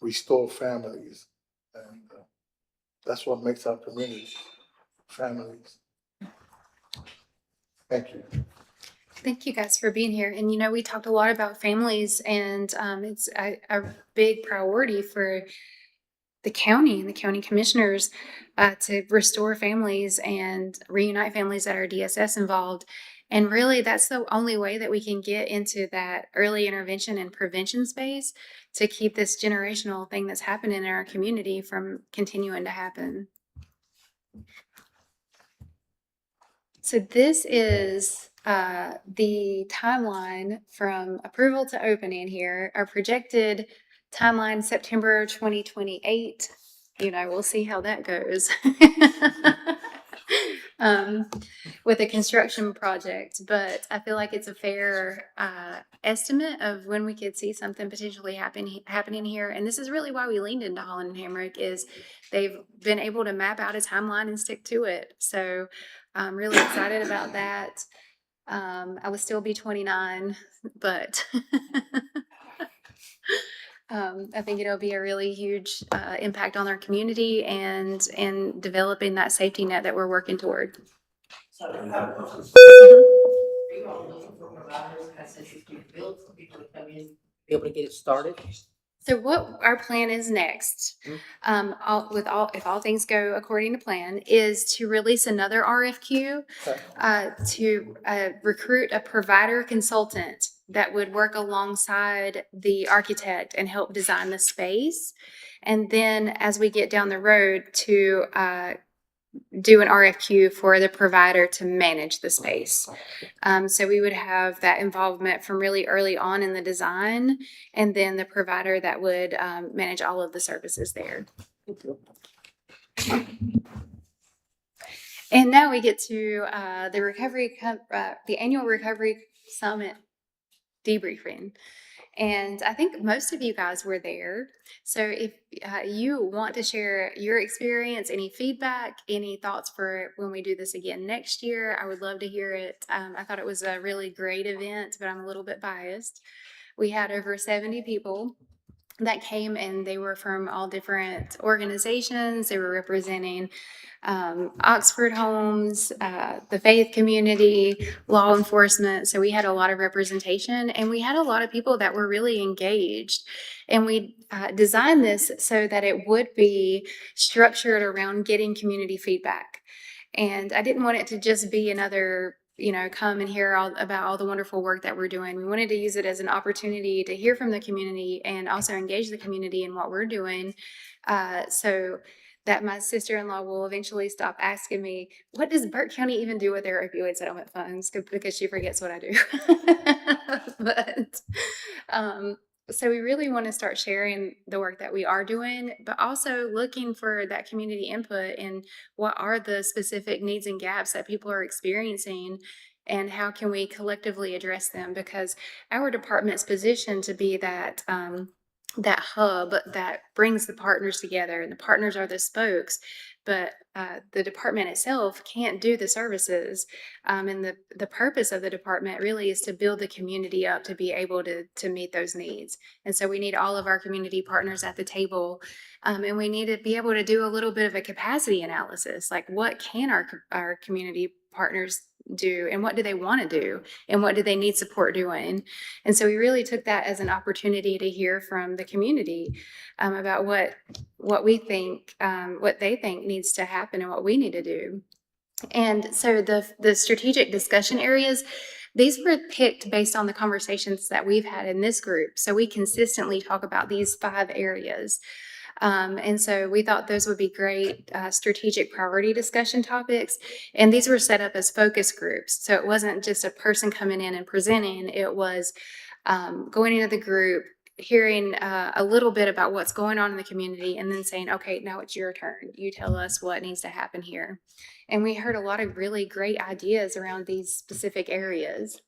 [SPEAKER 9] restore families. And that's what makes our community families. Thank you.
[SPEAKER 3] Thank you guys for being here. And, you know, we talked a lot about families, and it's a big priority for the county and the county commissioners to restore families and reunite families that are DSS involved. And really, that's the only way that we can get into that early intervention and prevention space to keep this generational thing that's happening in our community from continuing to happen. So this is the timeline from approval to opening here. Our projected timeline, September 2028. You know, we'll see how that goes with a construction project. But I feel like it's a fair estimate of when we could see something potentially happening here. And this is really why we leaned into Holland and Hamrick, is they've been able to map out a timeline and stick to it. So I'm really excited about that. I will still be 29, but I think it'll be a really huge impact on our community and developing that safety net that we're working toward.
[SPEAKER 4] So, are you all looking for providers, since it's being built, for people to come in, be able to get it started?
[SPEAKER 3] So what our plan is next, if all things go according to plan, is to release another RFQ to recruit a provider consultant that would work alongside the architect and help design the space. And then as we get down the road to do an RFQ for the provider to manage the space. So we would have that involvement from really early on in the design, and then the provider that would manage all of the services there. And now we get to the annual recovery summit debriefing. And I think most of you guys were there. So if you want to share your experience, any feedback, any thoughts for when we do this again next year, I would love to hear it. I thought it was a really great event, but I'm a little bit biased. We had over 70 people that came, and they were from all different organizations. They were representing Oxford Homes, the faith community, law enforcement. So we had a lot of representation, and we had a lot of people that were really engaged. And we designed this so that it would be structured around getting community feedback. And I didn't want it to just be another, come and hear about all the wonderful work that we're doing. We wanted to use it as an opportunity to hear from the community and also engage the community in what we're doing. So that my sister-in-law will eventually stop asking me, what does Burke County even do with their opioid settlement funds? Because she forgets what I do. But so we really want to start sharing the work that we are doing, but also looking for that community input and what are the specific needs and gaps that people are experiencing, and how can we collectively address them? Because our department's positioned to be that that hub that brings the partners together, and the partners are the spokes, but the department itself can't do the services. And the purpose of the department really is to build the community up to be able to meet those needs. And so we need all of our community partners at the table, and we need to be able to do a little bit of a capacity analysis, like what can our community partners do, and what do they want to do, and what do they need support doing. And so we really took that as an opportunity to hear from the community about what we think, what they think needs to happen, and what we need to do. And so the strategic discussion areas, these were picked based on the conversations that we've had in this group. So we consistently talk about these 5 areas. And so we thought those would be great strategic priority discussion topics. And these were set up as focus groups. So it wasn't just a person coming in and presenting. It was going into the group, hearing a little bit about what's going on in the community, and then saying, okay, now it's your turn. You tell us what needs to happen here. And we heard a lot of really great ideas around these specific areas.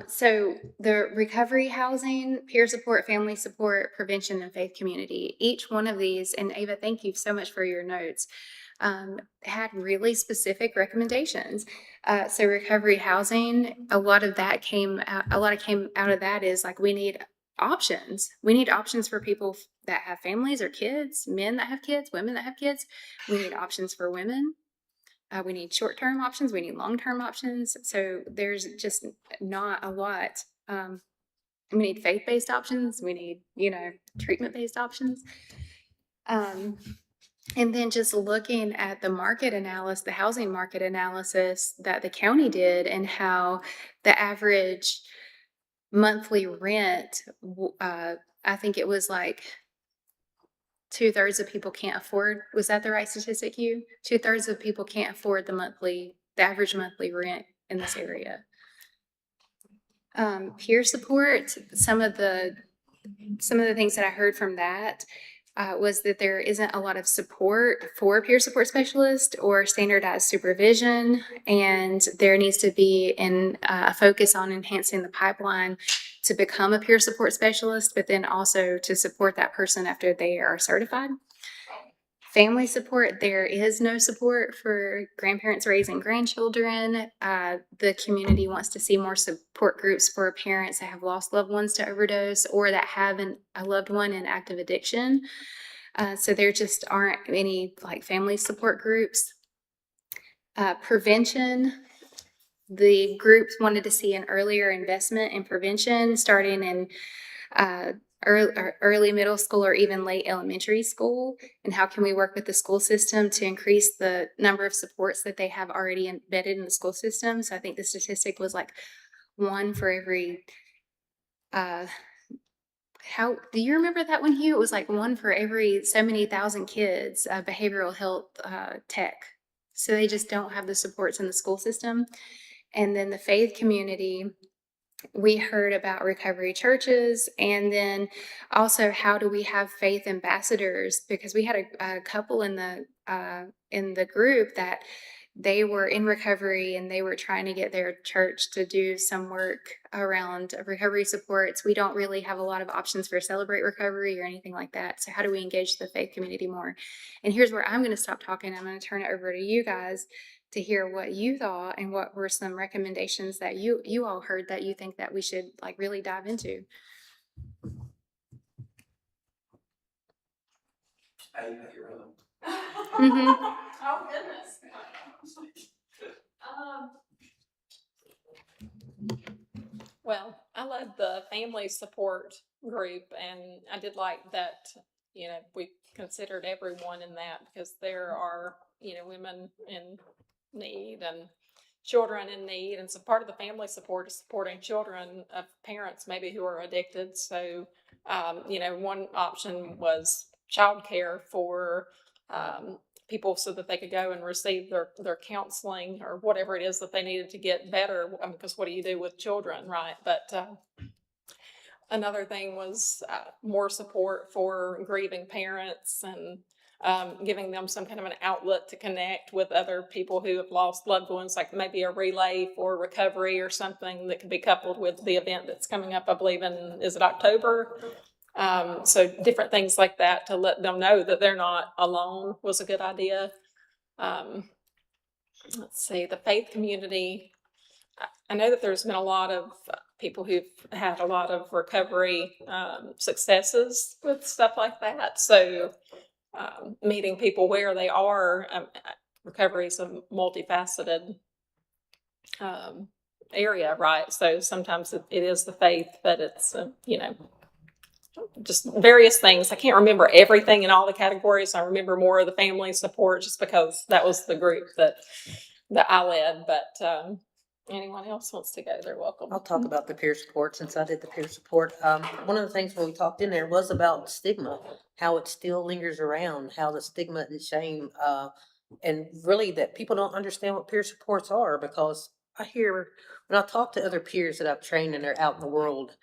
[SPEAKER 3] So the recovery, housing, peer support, family support, prevention, and faith community, each one of these, and Ava, thank you so much for your notes, had really specific recommendations. So recovery housing, a lot came out of that is like, we need options. We need options for people that have families or kids, men that have kids, women that have kids. We need options for women. We need short-term options. We need long-term options. So there's just not a lot. We need faith-based options. We need, treatment-based options. And then just looking at the market analysis, the housing market analysis that the county did, and how the average monthly rent, I think it was like 2/3 of people can't afford. Was that the right statistic, Hugh? 2/3 of people can't afford the average monthly rent in this area. Peer support, some of the things that I heard from that was that there isn't a lot of support for peer support specialists or standardized supervision, and there needs to be a focus on enhancing the pipeline to become a peer support specialist, but then also to support that person after they are certified. Family support, there is no support for grandparents raising grandchildren. The community wants to see more support groups for parents that have lost loved ones to overdose, or that have a loved one in active addiction. So there just aren't any like family support groups. Prevention, the groups wanted to see an earlier investment in prevention, starting in early middle school or even late elementary school, and how can we work with the school system to increase the number of supports that they have already embedded in the school system. So I think the statistic was like 1 for every how do you remember that one, Hugh? It was like 1 for every so many thousand kids, behavioral health tech. So they just don't have the supports in the school system. And then the faith community, we heard about recovery churches, and then also how do we have faith ambassadors, because we had a couple in the group that they were in recovery and they were trying to get their church to do some work around recovery supports. We don't really have a lot of options for Celebrate Recovery or anything like that. So how do we engage the faith community more? And here's where I'm going to stop talking. I'm going to turn it over to you guys to hear what you thought and what were some recommendations that you all heard that you think that we should like really dive into. Mm-hmm.
[SPEAKER 6] Oh, goodness. Well, I led the family support group, and I did like that, we considered everyone in that because there are, women in need and children in need. And so part of the family support is supporting children of parents maybe who are addicted. So, one option was childcare for people so that they could go and receive their counseling or whatever it is that they needed to get better. Because what do you do with children, right? But another thing was more support for grieving parents and giving them some kind of an outlet to connect with other people who have lost loved ones, like maybe a relay for recovery or something that could be coupled with the event that's coming up, I believe is it October? So different things like that to let them know that they're not alone was a good idea. Let's see, the faith community. I know that there's been a lot of people who've had a lot of recovery successes with stuff like that. So meeting people where they are, recovery is a multifaceted area, right? So sometimes it is the faith, but it's, just various things. I can't remember everything in all the categories. I remember more of the family support just because that was the group that I led. But anyone else wants to go, they're welcome.
[SPEAKER 4] I'll talk about the peer support since I did the peer support. One of the things when we talked in there was about stigma, how it still lingers around, how the stigma and shame, and really that people don't understand what peer supports are, because I hear when I talk to other peers that I've trained and they're out in the world,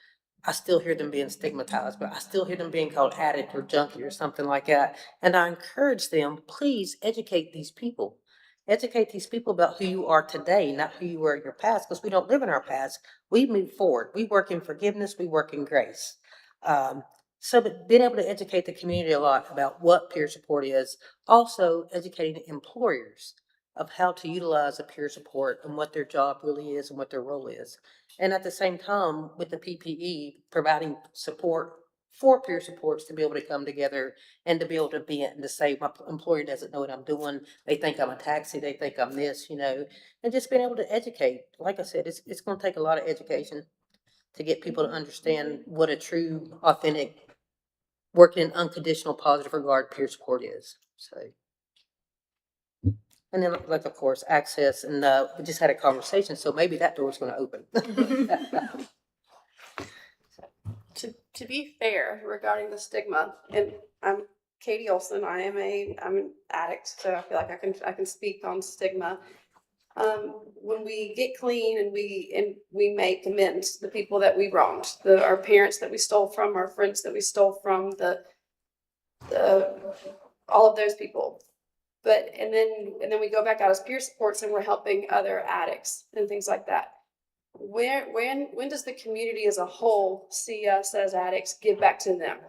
[SPEAKER 4] I still hear them being stigmatized, but I still hear them being called addict or junkie or something like that. And I encourage them, please educate these people. Educate these people about who you are today, not who you were in your past, because we don't live in our past. We move forward. We work in forgiveness. We work in grace. But being able to educate the community a lot about what peer support is, also educating employers of how to utilize a peer support and what their job really is and what their role is. And at the same time, with the PPE, providing support for peer supports to be able to come together and to be able to be and to say, my employer doesn't know what I'm doing. They think I'm a taxi. They think I'm this, and just being able to educate. Like I said, it's going to take a lot of education to get people to understand what a true, authentic, working in unconditional, positive regard peer support is. So. And then, like, of course, access, and we just had a conversation, so maybe that door's going to open.
[SPEAKER 6] To be fair regarding the stigma, and I'm Katie Olson. I'm an addict, so I feel like I can speak on stigma. When we get clean and we make amends, the people that we wronged, our parents that we stole from, our friends that we stole from, the all of those people. But and then we go back out as peer supports and we're helping other addicts and things like that. When does the community as a whole see us as addicts give back to them?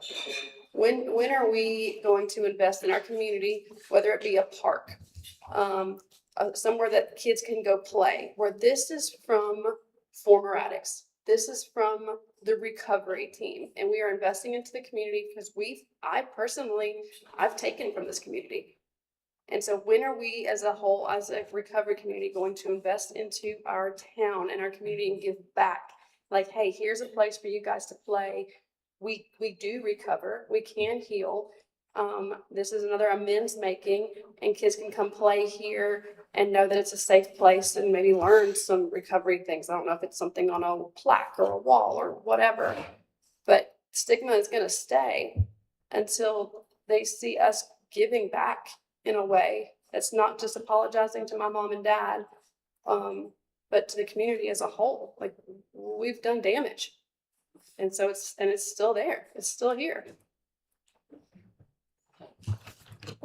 [SPEAKER 6] When are we going to invest in our community, whether it be a park, somewhere that kids can go play, where this is from former addicts, this is from the recovery team, and we are investing into the community because I've taken from this community. And so when are we as a whole, as a recovery community, going to invest into our town and our community and give back? Like, hey, here's a place for you guys to play. We do recover. We can heal. This is another amends making, and kids can come play here and know that it's a safe place and maybe learn some recovery things. I don't know if it's something on a plaque or a wall or whatever, but stigma is going to stay until they see us giving back in a way that's not just apologizing to my mom and dad, but to the community as a whole. Like, we've done damage. And so it's still there. It's still here.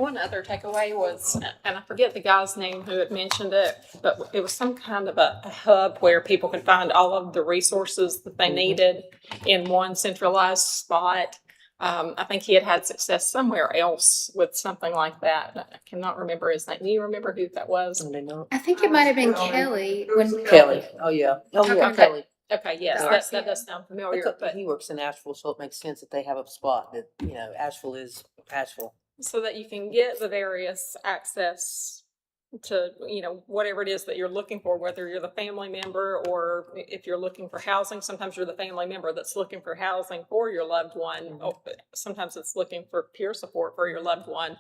[SPEAKER 10] One other takeaway was, and I forget the guy's name who had mentioned it, but it was some kind of a hub where people could find all of the resources that they needed in one centralized spot. I think he had success somewhere else with something like that. I cannot remember his name. Do you remember who that was?
[SPEAKER 3] I think it might have been Kelly when.
[SPEAKER 4] Kelly, oh, yeah. Oh, yeah,
[SPEAKER 3] Okay.
[SPEAKER 4] Kelly.
[SPEAKER 10] Okay, yes,
[SPEAKER 3] The
[SPEAKER 10] that does
[SPEAKER 3] RCA.
[SPEAKER 10] sound familiar, but
[SPEAKER 4] He works in Asheville, so it makes sense that they have a spot that, Asheville is Asheville.
[SPEAKER 10] so that you can get the various access to, whatever it is that you're looking for, whether you're the family member or if you're looking for housing. Sometimes you're the family member that's looking for housing for your loved one. Sometimes it's looking for peer support for your loved one.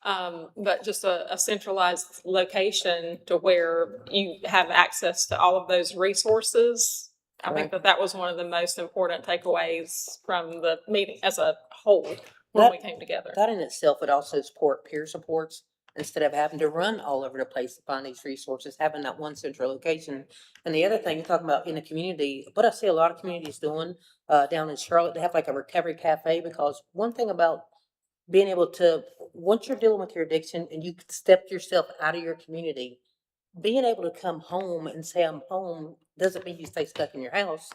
[SPEAKER 10] But just a centralized location to where you have access to all of those resources. I think that was one of the most important takeaways from the meeting as a whole when we came together.
[SPEAKER 4] That in itself would also support peer supports instead of having to run all over the place to find these resources, having that one central location. And the other thing you're talking about in the community, what I see a lot of communities doing down in Charlotte, they have like a recovery cafe, because one thing about being able to, once you're dealing with your addiction and you step yourself out of your community, being able to come home and say I'm home doesn't mean you stay stuck in your house.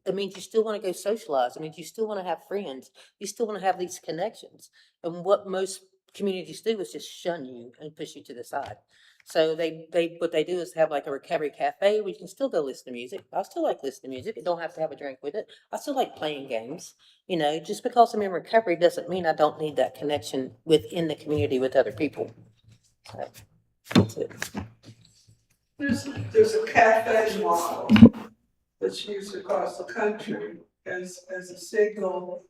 [SPEAKER 4] It means you still want to go socialize. It means you still want to have friends. You still want to have these connections. And what most communities do is just shun you and push you to the side. So what they do is have like a recovery cafe where you can still go listen to music. I still like listening to music. I don't have to have a drink with it. I still like playing games. Just because I'm in recovery doesn't mean I don't need that connection within the community with other people. So that's it.
[SPEAKER 5] There's a cafe model that's used across the country as a signal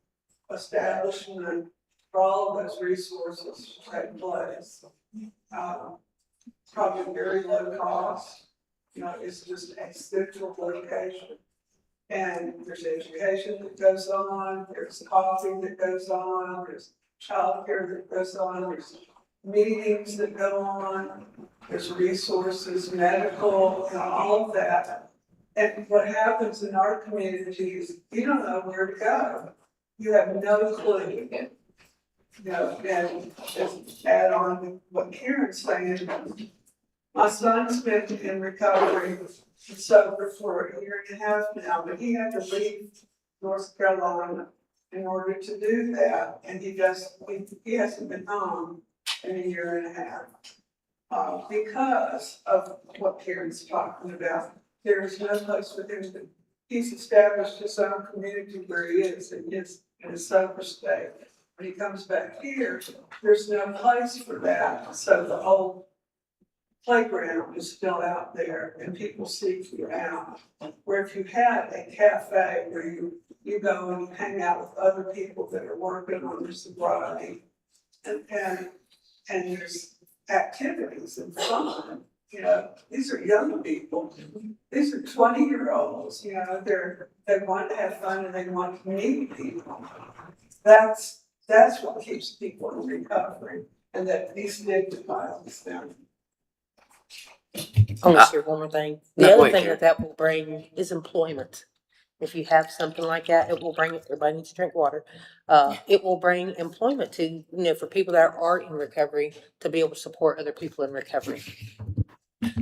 [SPEAKER 5] establishment for all of those resources to take place. Probably very low cost, it's just a central location. And there's education that goes on, there's coffee that goes on, there's childcare that goes on, there's meetings that go on, there's resources, medical, all of that. And what happens in our community is you don't know where to go. You have no clue. And just add on to what Karen's saying. My son's been in recovery, sober for a year and a half now, but he had to leave North Carolina in order to do that. And he hasn't been home in a year and a half because of what Karen's talking about. There is no place for him to, he's established his own community where he is in his sober state. When he comes back here, there's no place for that. So the whole playground is still out there and people seek you out. Where if you had a cafe where you go and you hang out with other people that are working on their sobriety and there's activities and fun. These are young people. These are 20-year-olds, they want to have fun and they want to meet people. That's what keeps people in recovery and that destigmatizes them.
[SPEAKER 4] I want to share one more thing. The other thing that will bring is employment. If you have something like that, it will bring, everybody needs to drink water. It will bring employment to, for people that are in recovery to be able to support other people in recovery.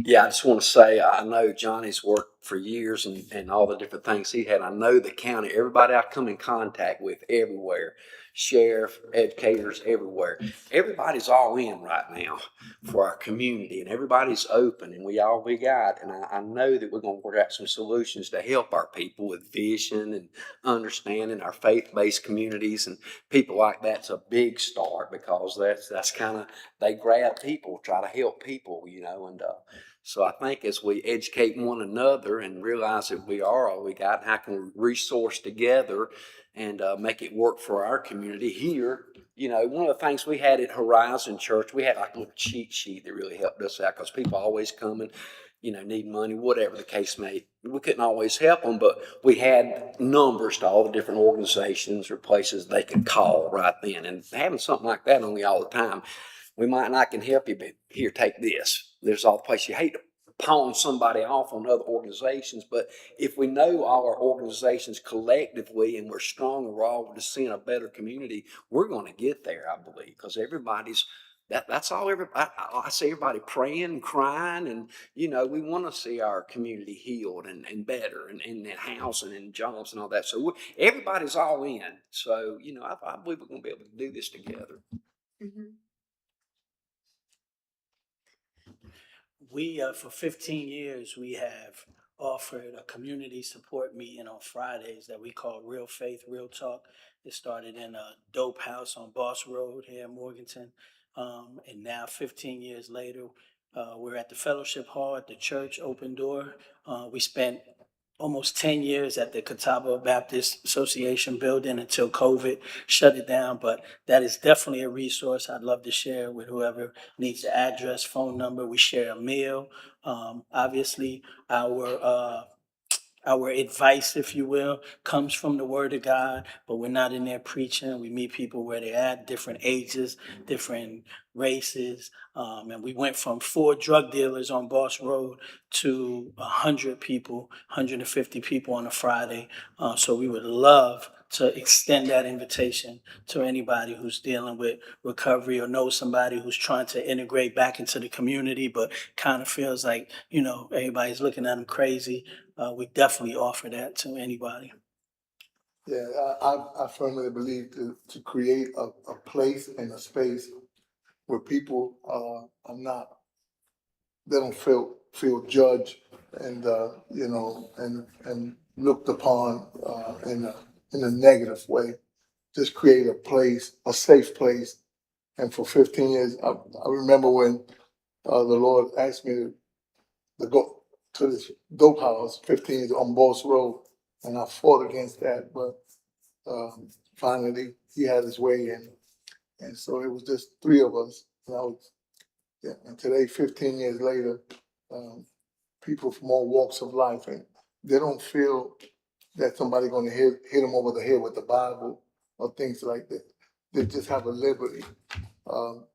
[SPEAKER 11] Yeah, I just want to say, I know Johnny's worked for years and all the different things he had. I know the county, everybody I come in contact with everywhere, sheriff, educators, everywhere. Everybody's all in right now for our community and everybody's open and we got. And I know that we're going to work out some solutions to help our people with vision and understanding our faith-based communities and people like that's a big start because that's kind of, they grab people, try to help people, and so I think as we educate one another and realize that we are all we got, how can we resource together and make it work for our community here? One of the things we had at Horizon Church, we had like a little cheat sheet that really helped us out because people always come and, need money, whatever the case may be. We couldn't always help them, but we had numbers to all the different organizations or places they could call right then. And having something like that on you all the time, we might not can help you, but here, take this. There's all the places you hate to pawn somebody off on other organizations, but if we know our organizations collectively and we're strong and we're all just seeing a better community, we're going to get there, I believe, because everybody's That's all I see everybody praying, crying, and, we want to see our community healed and better and housing and jobs and all that. So everybody's all in. So, I believe we're going to be able to do this together.
[SPEAKER 3] Mhm.
[SPEAKER 8] We, for 15 years, we have offered a community support meeting on Fridays that we call Real Faith, Real Talk. It started in a dope house on Boss Road here in Morganton. And now 15 years later, we're at the Fellowship Hall at the church, open door. We spent almost 10 years at the Catawba Baptist Association building until COVID shut it down. But that is definitely a resource I'd love to share with whoever needs the address, phone number. We share a meal. Obviously, our advice, if you will, comes from the Word of God, but we're not in there preaching. We meet people where they're at, different ages, different races. And we went from 4 drug dealers on Boss Road to 100 people, 150 people on a Friday. So we would love to extend that invitation to anybody who's dealing with recovery or knows somebody who's trying to integrate back into the community, but kind of feels like, everybody's looking at them crazy. We definitely offer that to anybody.
[SPEAKER 9] Yeah, I firmly believe to create a place and a space where people are not, they don't feel judged and and looked upon in a negative way. Just create a place, a safe place. And for 15 years, I remember when the Lord asked me to go to this dope house 15 years on Boss Road, and I fought against that, but finally he had his way in, and so it was just 3 of us, and I was, yeah. And today, 15 years later, um, people from all walks of life, and they don't feel that somebody going to hit them over the head with the Bible or things like that. They just have a liberty. Um,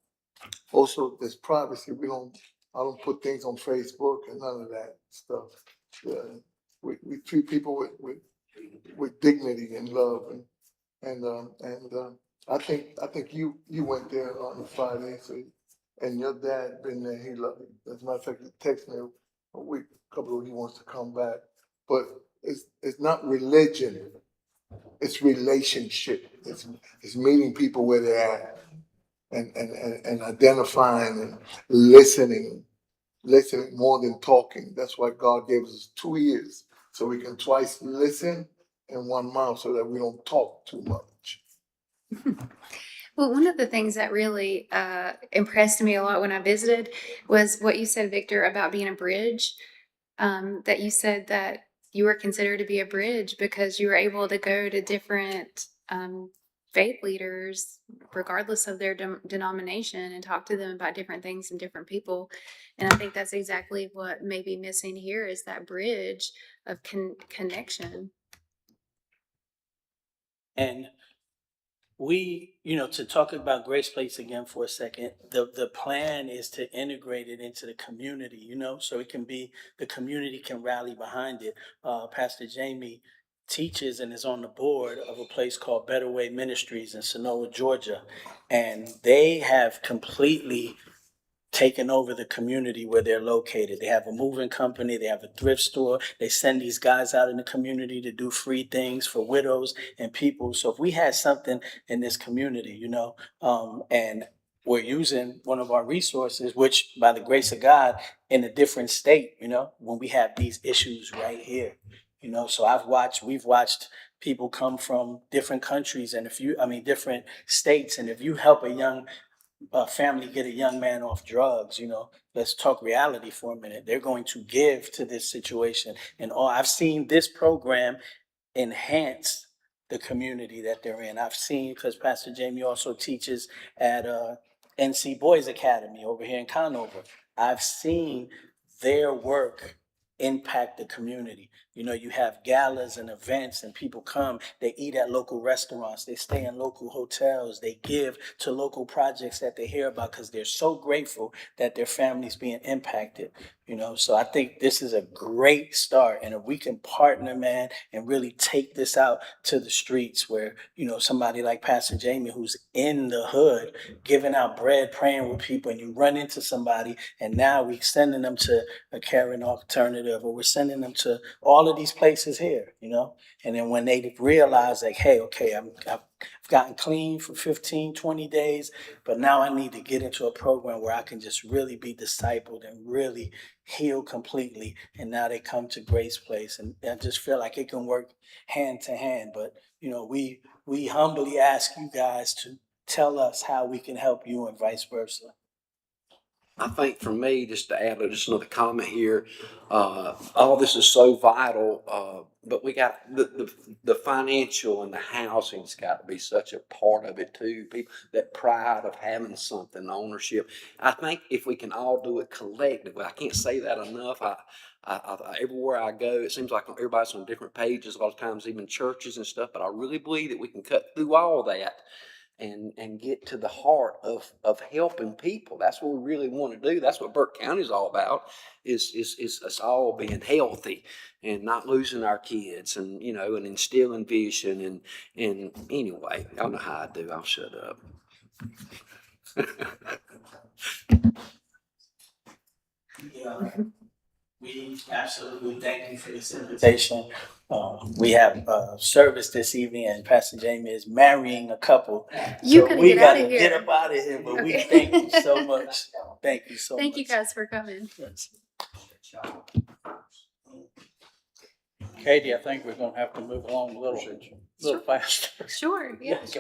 [SPEAKER 9] Also, there's privacy. I don't put things on Facebook and none of that stuff. We treat people with dignity and love, and I think you went there on Friday, so, and your dad been there. He loved it. As a matter of fact, he texted me a week, a couple of weeks, he wants to come back. But it's not religion. It's relationship. It's meeting people where they're at and identifying and listening more than talking. That's why God gave us 2 ears, so we can twice listen and 1 mouth, so that we don't talk too much.
[SPEAKER 3] Well, one of the things that really impressed me a lot when I visited was what you said, Victor, about being a bridge. That you said that you were considered to be a bridge because you were able to go to different faith leaders, regardless of their denomination, and talk to them about different things and different people. And I think that's exactly what may be missing here is that bridge of connection.
[SPEAKER 8] And we, to talk about Grace Place again for a second, the plan is to integrate it into the community, so it can be, the community can rally behind it. Pastor Jamie teaches and is on the board of a place called Better Way Ministries in Sonoma, Georgia. And they have completely taken over the community where they're located. They have a moving company, they have a thrift store. They send these guys out in the community to do free things for widows and people. So if we had something in this community, and we're using one of our resources, which by the grace of God, in a different state, when we have these issues right here, so we've watched people come from different countries and different states. And if you help a family get a young man off drugs, let's talk reality for a minute. They're going to give to this situation. And I've seen this program enhance the community that they're in. I've seen, because Pastor Jamie also teaches at NC Boys Academy over here in Conover. I've seen their work impact the community. You have galas and events and people come, they eat at local restaurants, they stay in local hotels, they give to local projects that they hear about because they're so grateful that their family's being impacted. So I think this is a great start. And if we can partner, man, and really take this out to the streets where, somebody like Pastor Jamie, who's in the hood, giving out bread, praying with people, and you run into somebody, and now we're sending them to a caring alternative, or we're sending them to all of these places here, and then when they realize like, hey, okay, I've gotten clean for 15, 20 days, but now I need to get into a program where I can just really be discipled and really heal completely. And now they come to Grace Place, and I just feel like it can work hand to hand. But we humbly ask you guys to tell us how we can help you and vice versa.
[SPEAKER 11] I think for me, just to add just another comment here, all this is so vital, but we got the financial and the housing's got to be such a part of it too. People, that pride of having something, ownership. I think if we can all do it collectively, I can't say that enough. Everywhere I go, it seems like everybody's on different pages. A lot of times, even churches and stuff. But I really believe that we can cut through all that and get to the heart of helping people. That's what we really want to do. That's what Burke County is all about, is us all being healthy and not losing our kids, and and instilling vision, and anyway, y'all know how I do. I'll shut up.
[SPEAKER 8] Yeah. We absolutely thank you for this invitation. We have service this evening, and Pastor Jamie is marrying a couple.
[SPEAKER 3] You
[SPEAKER 8] So
[SPEAKER 3] gotta
[SPEAKER 8] we
[SPEAKER 3] get out
[SPEAKER 8] gotta
[SPEAKER 3] of here.
[SPEAKER 8] get up out of here, but we
[SPEAKER 3] Okay.
[SPEAKER 8] thank you so much. Thank you so much.
[SPEAKER 3] Thank you guys for coming.
[SPEAKER 8] Yes.
[SPEAKER 1] Katie, I think we're gonna have to move along a little faster.
[SPEAKER 3] Sure, yeah.
[SPEAKER 1] Yes.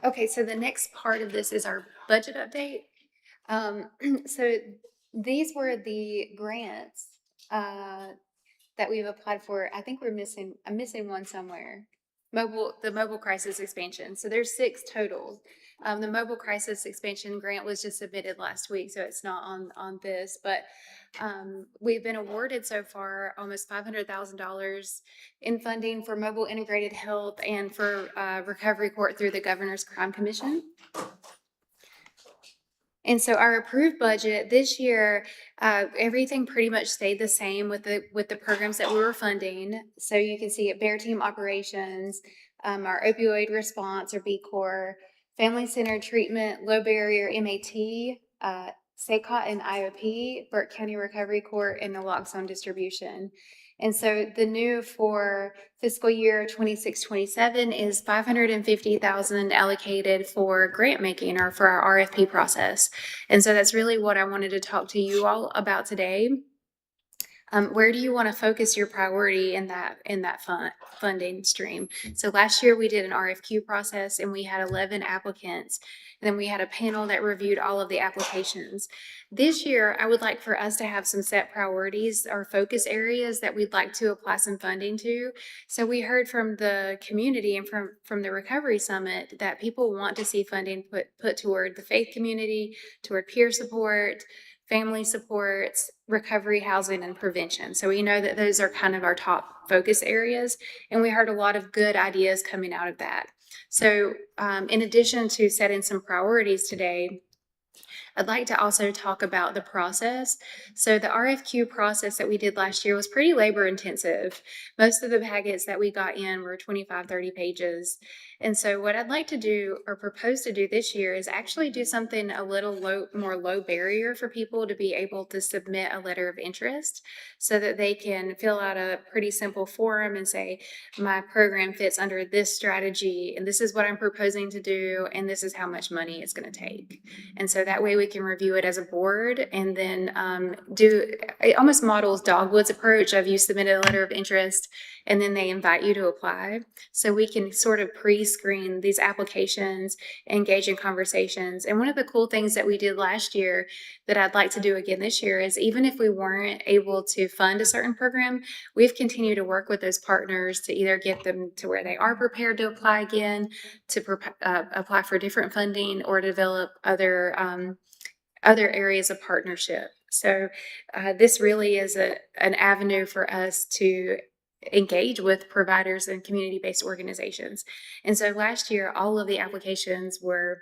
[SPEAKER 3] Okay, so the next part of this is our budget update. So these were the grants that we've applied for. I think I'm missing one somewhere. The mobile crisis expansion. So there's 6 total. The mobile crisis expansion grant was just submitted last week, so it's not on this, but we've been awarded so far almost $500,000 in funding for mobile integrated health and for recovery court through the Governor's Crime Commission. And so our approved budget this year, everything pretty much stayed the same with the programs that we were funding. So you can see it: Bear Team Operations, our Opioid Response or B Corps, Family Centered Treatment, Low Barrier MAT, SACOT and IOP, Burke County Recovery Court, and naloxone distribution. And so the new for fiscal year 26-27 is $550,000 allocated for grant making, or for our RFP process. And so that's really what I wanted to talk to you all about today. Where do you want to focus your priority in that funding stream? So last year we did an RFQ process, and we had 11 applicants. And then we had a panel that reviewed all of the applications. This year, I would like for us to have some set priorities or focus areas that we'd like to apply some funding to. So we heard from the community and from the Recovery Summit that people want to see funding put toward the faith community, toward peer support, family supports, recovery, housing, and prevention. So we know that those are kind of our top focus areas, and we heard a lot of good ideas coming out of that. So in addition to setting some priorities today, I'd like to also talk about the process. So the RFQ process that we did last year was pretty labor intensive. Most of the packets that we got in were 25, 30 pages. And so what I'd like to do, or propose to do this year, is actually do something a little more low barrier for people to be able to submit a letter of interest, so that they can fill out a pretty simple form and say, my program fits under this strategy, and this is what I'm proposing to do, and this is how much money it's going to take. And so that way we can review it as a board, and then it almost models Dogwood's approach of you submitted a letter of interest and then they invite you to apply. So we can sort of pre-screen these applications, engage in conversations. And one of the cool things that we did last year that I'd like to do again this year is, even if we weren't able to fund a certain program, we've continued to work with those partners to either get them to where they are prepared to apply again, to apply for different funding, or develop other areas of partnership. So this really is an avenue for us to engage with providers and community-based organizations. And so last year, all of the applications were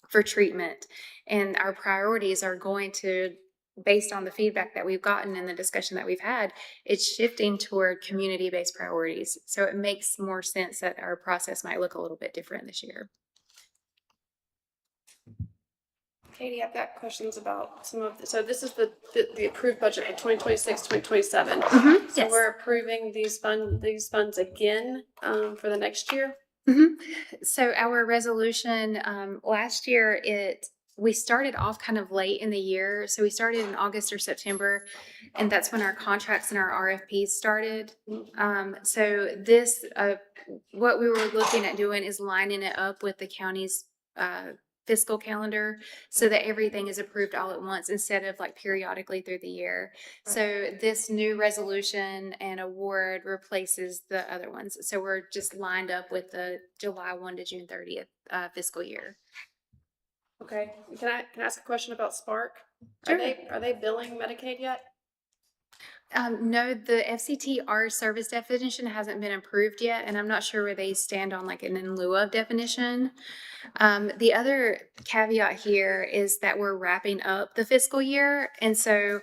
[SPEAKER 3] for treatment. And our priorities are going to, based on the feedback that we've gotten and the discussion that we've had, it's shifting toward community-based priorities. So it makes more sense that our process might look a little bit different this year.
[SPEAKER 6] Katie, I've got questions about some of, so this is the approved budget for 2026, 2027.
[SPEAKER 3] Mm-hmm.
[SPEAKER 6] So
[SPEAKER 3] Yes.
[SPEAKER 6] we're approving these funds again, for the next year?
[SPEAKER 3] Mm-hmm. So our resolution, last year, we started off kind of late in the year. So we started in August or September, and that's when our contracts and our RFPs started. So this, what we were looking at doing is lining it up with the county's fiscal calendar so that everything is approved all at once instead of like periodically through the year. So this new resolution and award replaces the other ones. So we're just lined up with the July 1 to June 30th fiscal year.
[SPEAKER 6] Okay, can I ask a question about Spark?
[SPEAKER 3] Sure.
[SPEAKER 6] Are they billing Medicaid yet?
[SPEAKER 3] No, the FCTR service definition hasn't been approved yet, and I'm not sure where they stand on like an in lieu of definition. The other caveat here is that we're wrapping up the fiscal year, and so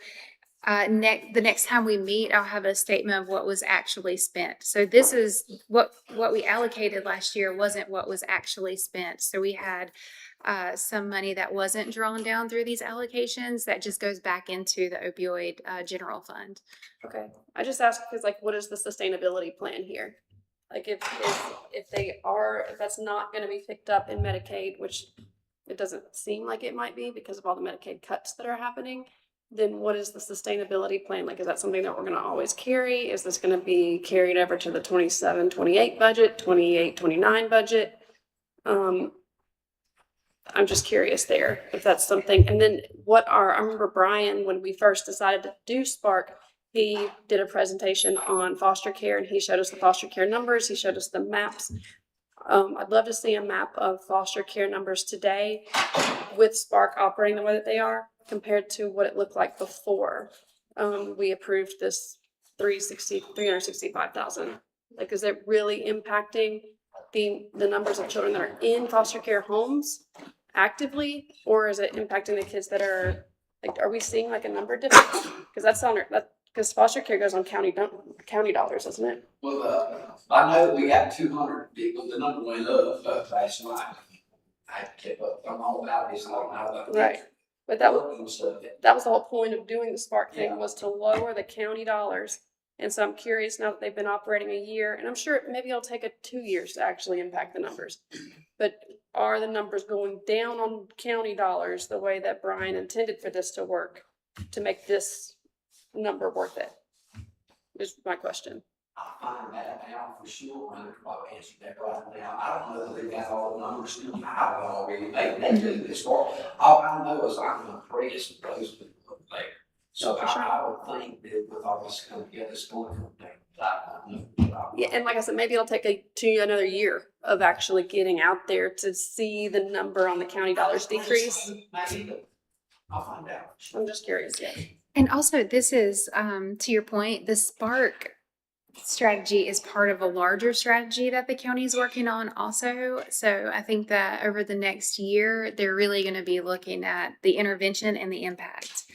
[SPEAKER 3] the next time we meet, I'll have a statement of what was actually spent. So this is what we allocated last year wasn't what was actually spent. So we had some money that wasn't drawn down through these allocations that just goes back into the opioid general fund.
[SPEAKER 6] Okay, I just asked because like, what is the sustainability plan here? Like if that's not going to be picked up in Medicaid, which it doesn't seem like it might be because of all the Medicaid cuts that are happening, then what is the sustainability plan? Like, is that something that we're going to always carry? Is this going to be carried over to the 27, 28 budget, 28, 29 budget? I'm just curious there if that's something. And then I remember Brian, when we first decided to do Spark, he did a presentation on foster care and he showed us the foster care numbers. He showed us the maps. I'd love to see a map of foster care numbers today with Spark operating the way that they are compared to what it looked like before we approved this 365,000. Like, is it really impacting the numbers of children that are in foster care homes actively, or is it impacting the kids that are like, are we seeing like a number difference? Because foster care goes on county dollars, doesn't it?
[SPEAKER 11] Well, I know that we got 200 people, the number went up last night. I kept up, I'm all about this, I don't know about.
[SPEAKER 6] Right. But that was the whole point of doing the Spark thing, was to lower the county dollars. And so I'm curious now that they've been operating a year, and I'm sure maybe it'll take 2 years to actually impact the numbers. But are the numbers going down on county dollars the way that Brian intended for this to work to make this number worth it? Is my question.
[SPEAKER 11] I'll find that out for sure. I'm probably answer that right now. I don't know that they got all the numbers compiled already. They do this for. All I know is I'm impressed with those people there. So I would think that with all this coming together, it's going to come down.
[SPEAKER 6] Yeah, and like I said, maybe it'll take another year of actually getting out there to see the number on the county dollars decrease.
[SPEAKER 11] Maybe. I'll find out.
[SPEAKER 6] I'm just curious. Yeah.
[SPEAKER 3] And also, this is, to your point, the Spark strategy is part of a larger strategy that the county is working on also. So I think that over the next year, they're really going to be looking at the intervention and the impact.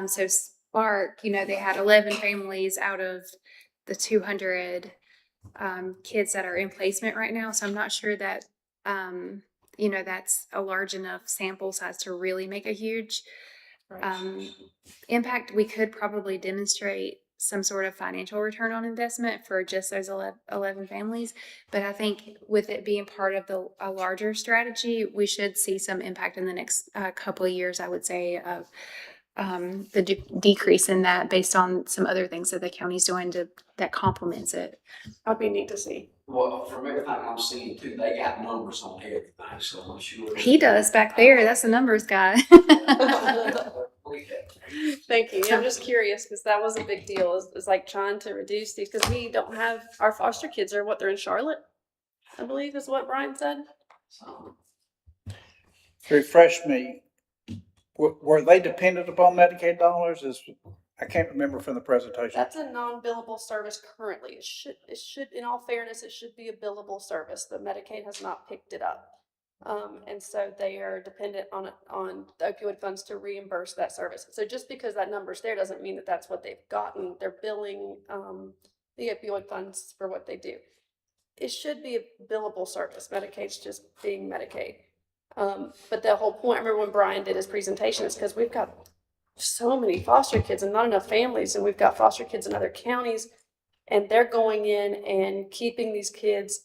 [SPEAKER 3] So Spark, they had 11 families out of the 200 kids that are in placement right now. So I'm not sure that, that's a large enough sample size to really make a huge impact. We could probably demonstrate some sort of financial return on investment for just those 11 families. But I think with it being part of a larger strategy, we should see some impact in the next couple of years, I would say, of the decrease in that based on some other things that the county's doing that complements it.
[SPEAKER 6] That'd be neat to see.
[SPEAKER 11] Well, from everything I'm seeing too, they got numbers on everything, so I'm sure.
[SPEAKER 3] He does back there. That's the numbers guy.
[SPEAKER 6] Thank you. Yeah, I'm just curious because that was a big deal. It's like trying to reduce these because we don't have our foster kids they're in Charlotte, I believe is what Brian said.
[SPEAKER 1] Refresh me. Were they dependent upon Medicaid dollars? I can't remember from the presentation.
[SPEAKER 6] That's a non-billable service currently. It should, in all fairness, it should be a billable service. The Medicaid has not picked it up. And so they are dependent on the opioid funds to reimburse that service. So just because that number's there doesn't mean that that's what they've gotten. They're billing the opioid funds for what they do. It should be a billable service. Medicaid's just being Medicaid. But the whole point, I remember when Brian did his presentation, is because we've got so many foster kids and not enough families, and we've got foster kids in other counties, and they're going in and keeping these kids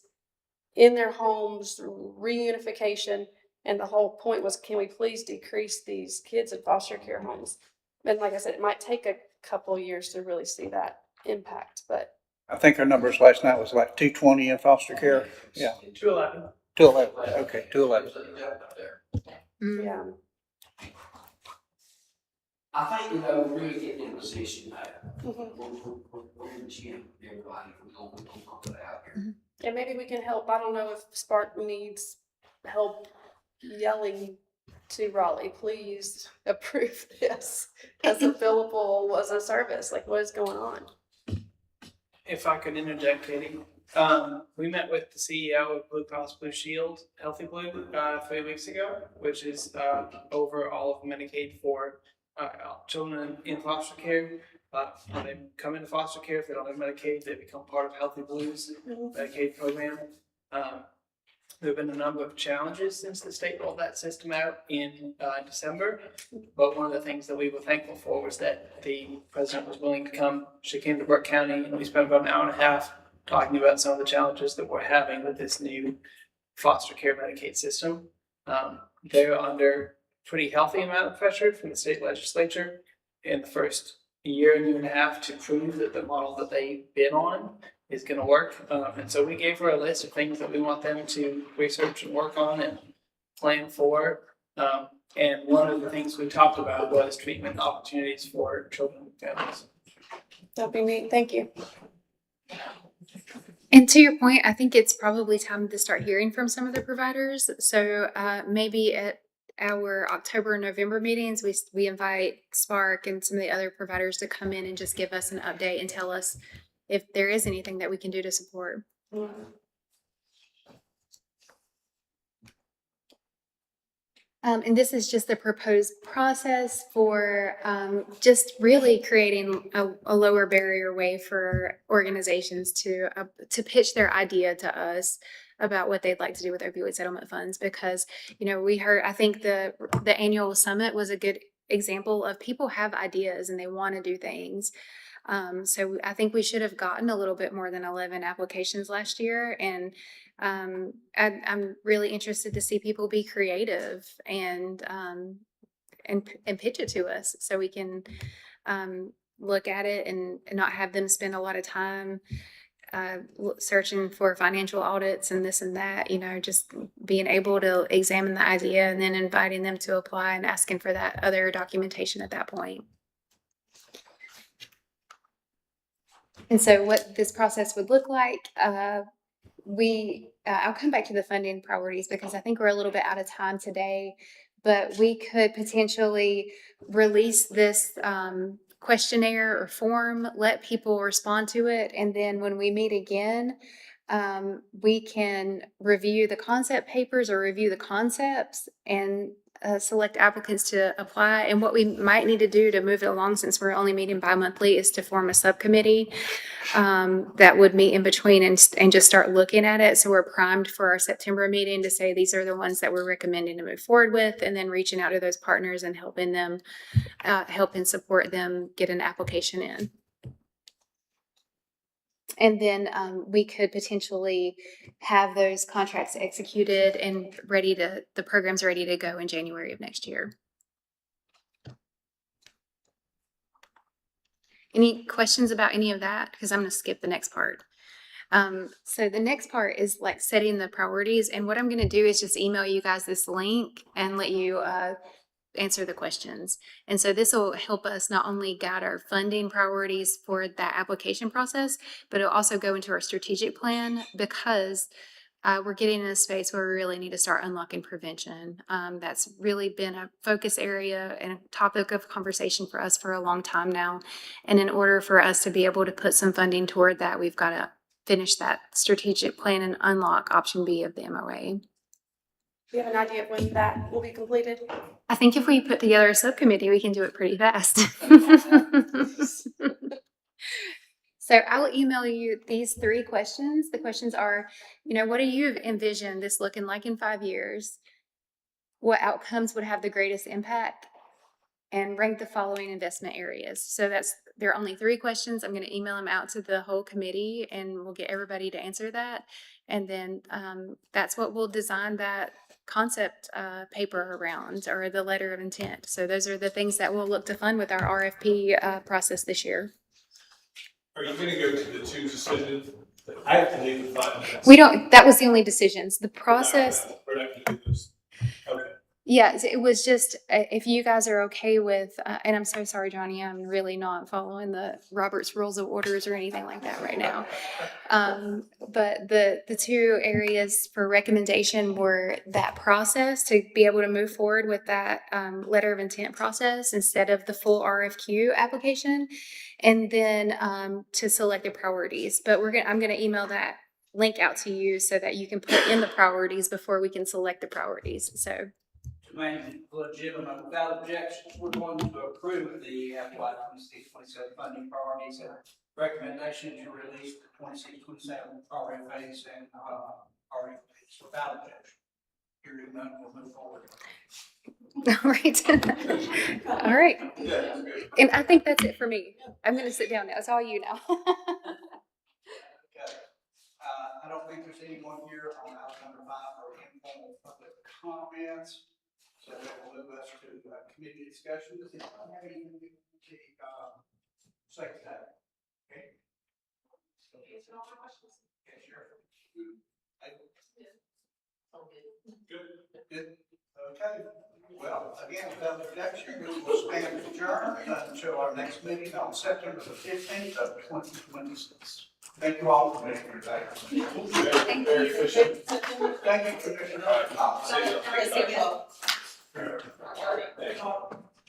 [SPEAKER 6] in their homes, reunification. And the whole point was, can we please decrease these kids in foster care homes? And like I said, it might take a couple years to really see that impact, but
[SPEAKER 1] I think our numbers last night was like 220 in foster care. Yeah.
[SPEAKER 8] 211.
[SPEAKER 1] 211. Okay, 211.
[SPEAKER 6] yeah.
[SPEAKER 11] I think, you know, we're really getting in a position now.
[SPEAKER 6] Mhm.
[SPEAKER 11] We're in the gym, everybody, we're gonna put it out here.
[SPEAKER 6] And maybe we can help. I don't know if Spark needs help yelling to Raleigh, please approve this as a billable, as a service. Like, what is going on?
[SPEAKER 12] If I could interject, Katie, we met with the CEO of Blue Cross Blue Shield, Healthy Blue, 3 weeks ago, which is over all of Medicaid for children in foster care. When they come into foster care, if they don't have Medicaid, they become part of Healthy Blue's Medicaid program. There have been a number of challenges since the state rolled that system out in December. But one of the things that we were thankful for was that the president was willing to come. She came to Burke County, and we spent about an hour and a half talking about some of the challenges that we're having with this new foster care Medicaid system. They're under pretty healthy amount of pressure from the state legislature in the first year and a half to prove that the model that they've been on is going to work. And so we gave her a list of things that we want them to research and work on and plan for. And one of the things we talked about was treatment opportunities for children and families.
[SPEAKER 6] That'd be neat. Thank you.
[SPEAKER 3] And to your point, I think it's probably time to start hearing from some of the providers. So maybe at our October and November meetings, we invite Spark and some of the other providers to come in and just give us an update and tell us if there is anything that we can do to support. And this is just the proposed process for just really creating a lower barrier way for organizations to pitch their idea to us about what they'd like to do with opioid settlement funds. Because, you know, I think the annual summit was a good example of people have ideas and they want to do things. So I think we should have gotten a little bit more than 11 applications last year. And I'm really interested to see people be creative and pitch it to us so we can look at it and not have them spend a lot of time searching for financial audits and this and that, you know, just being able to examine the idea and then inviting them to apply and asking for that other documentation at that point. And so what this process would look like, I'll come back to the funding priorities because I think we're a little bit out of time today, but we could potentially release this questionnaire or form, let people respond to it, and then when we meet again, we can review the concept papers or review the concepts and select applicants to apply. And what we might need to do to move it along, since we're only meeting bi-monthly, is to form a subcommittee that would meet in between and just start looking at it. So we're primed for our September meeting to say these are the ones that we're recommending to move forward with, and then reaching out to those partners and helping them, help and support them get an application in. And then we could potentially have those contracts executed and the program's ready to go in January of next year. Any questions about any of that? Because I'm going to skip the next part. So the next part is like setting the priorities. And what I'm going to do is just email you guys this link and let you answer the questions. And so this will help us not only guide our funding priorities for that application process, but it'll also go into our strategic plan, because we're getting in a space where we really need to start unlocking prevention. That's really been a focus area and a topic of conversation for us for a long time now. And in order for us to be able to put some funding toward that, we've got to finish that strategic plan and unlock option B of the MOA.
[SPEAKER 6] Do you have an idea of when that will be completed?
[SPEAKER 3] I think if we put together a subcommittee, we can do it pretty fast. So I will email you these 3 questions. The questions are, what do you envision this looking like in 5 years? What outcomes would have the greatest impact? And rank the following investment areas. So there are only 3 questions. I'm going to email them out to the whole committee and we'll get everybody to answer that. And then that's what we'll design that concept paper around, or the letter of intent. So those are the things that we'll look to fund with our RFP process this year.
[SPEAKER 7] Are you gonna go to the 2 decisions? I have to leave in 5 minutes.
[SPEAKER 3] That was the only decisions. The process.
[SPEAKER 7] We're not gonna do this. Okay.
[SPEAKER 3] Yeah, it was just, if you guys are okay with, and I'm so sorry, Johnny, I'm really not following the Robert's Rules of Orders or anything like that right now. But the 2 areas for recommendation were that process, to be able to move forward with that letter of intent process instead of the full RFQ application, and then to select the priorities. But I'm gonna email that link out to you so that you can put in the priorities before we can select the priorities. So.
[SPEAKER 1] Remain legitimate without objection. We're going to approve the FY 26-27 funding priorities and recommendations to release the 26-27 RFAs and RFPs without objection. Hearing none, we'll move forward.
[SPEAKER 3] All right. All right. And I think that's it for me. I'm going to sit down now. It's all you now.
[SPEAKER 1] Okay. I don't think there's anyone here on item number 5 for informal public comments. So that will move us to committee discussion. Does anyone have anything to say to that? Okay.
[SPEAKER 6] Answer all my questions.
[SPEAKER 1] Okay, sure. Good. Good. Okay. Well, again, without objection, we will stand adjourned until our next meeting on September the 15th of 2026. Thank you all for being here today. Very efficient. Thank you, Commissioner.
[SPEAKER 7] See you.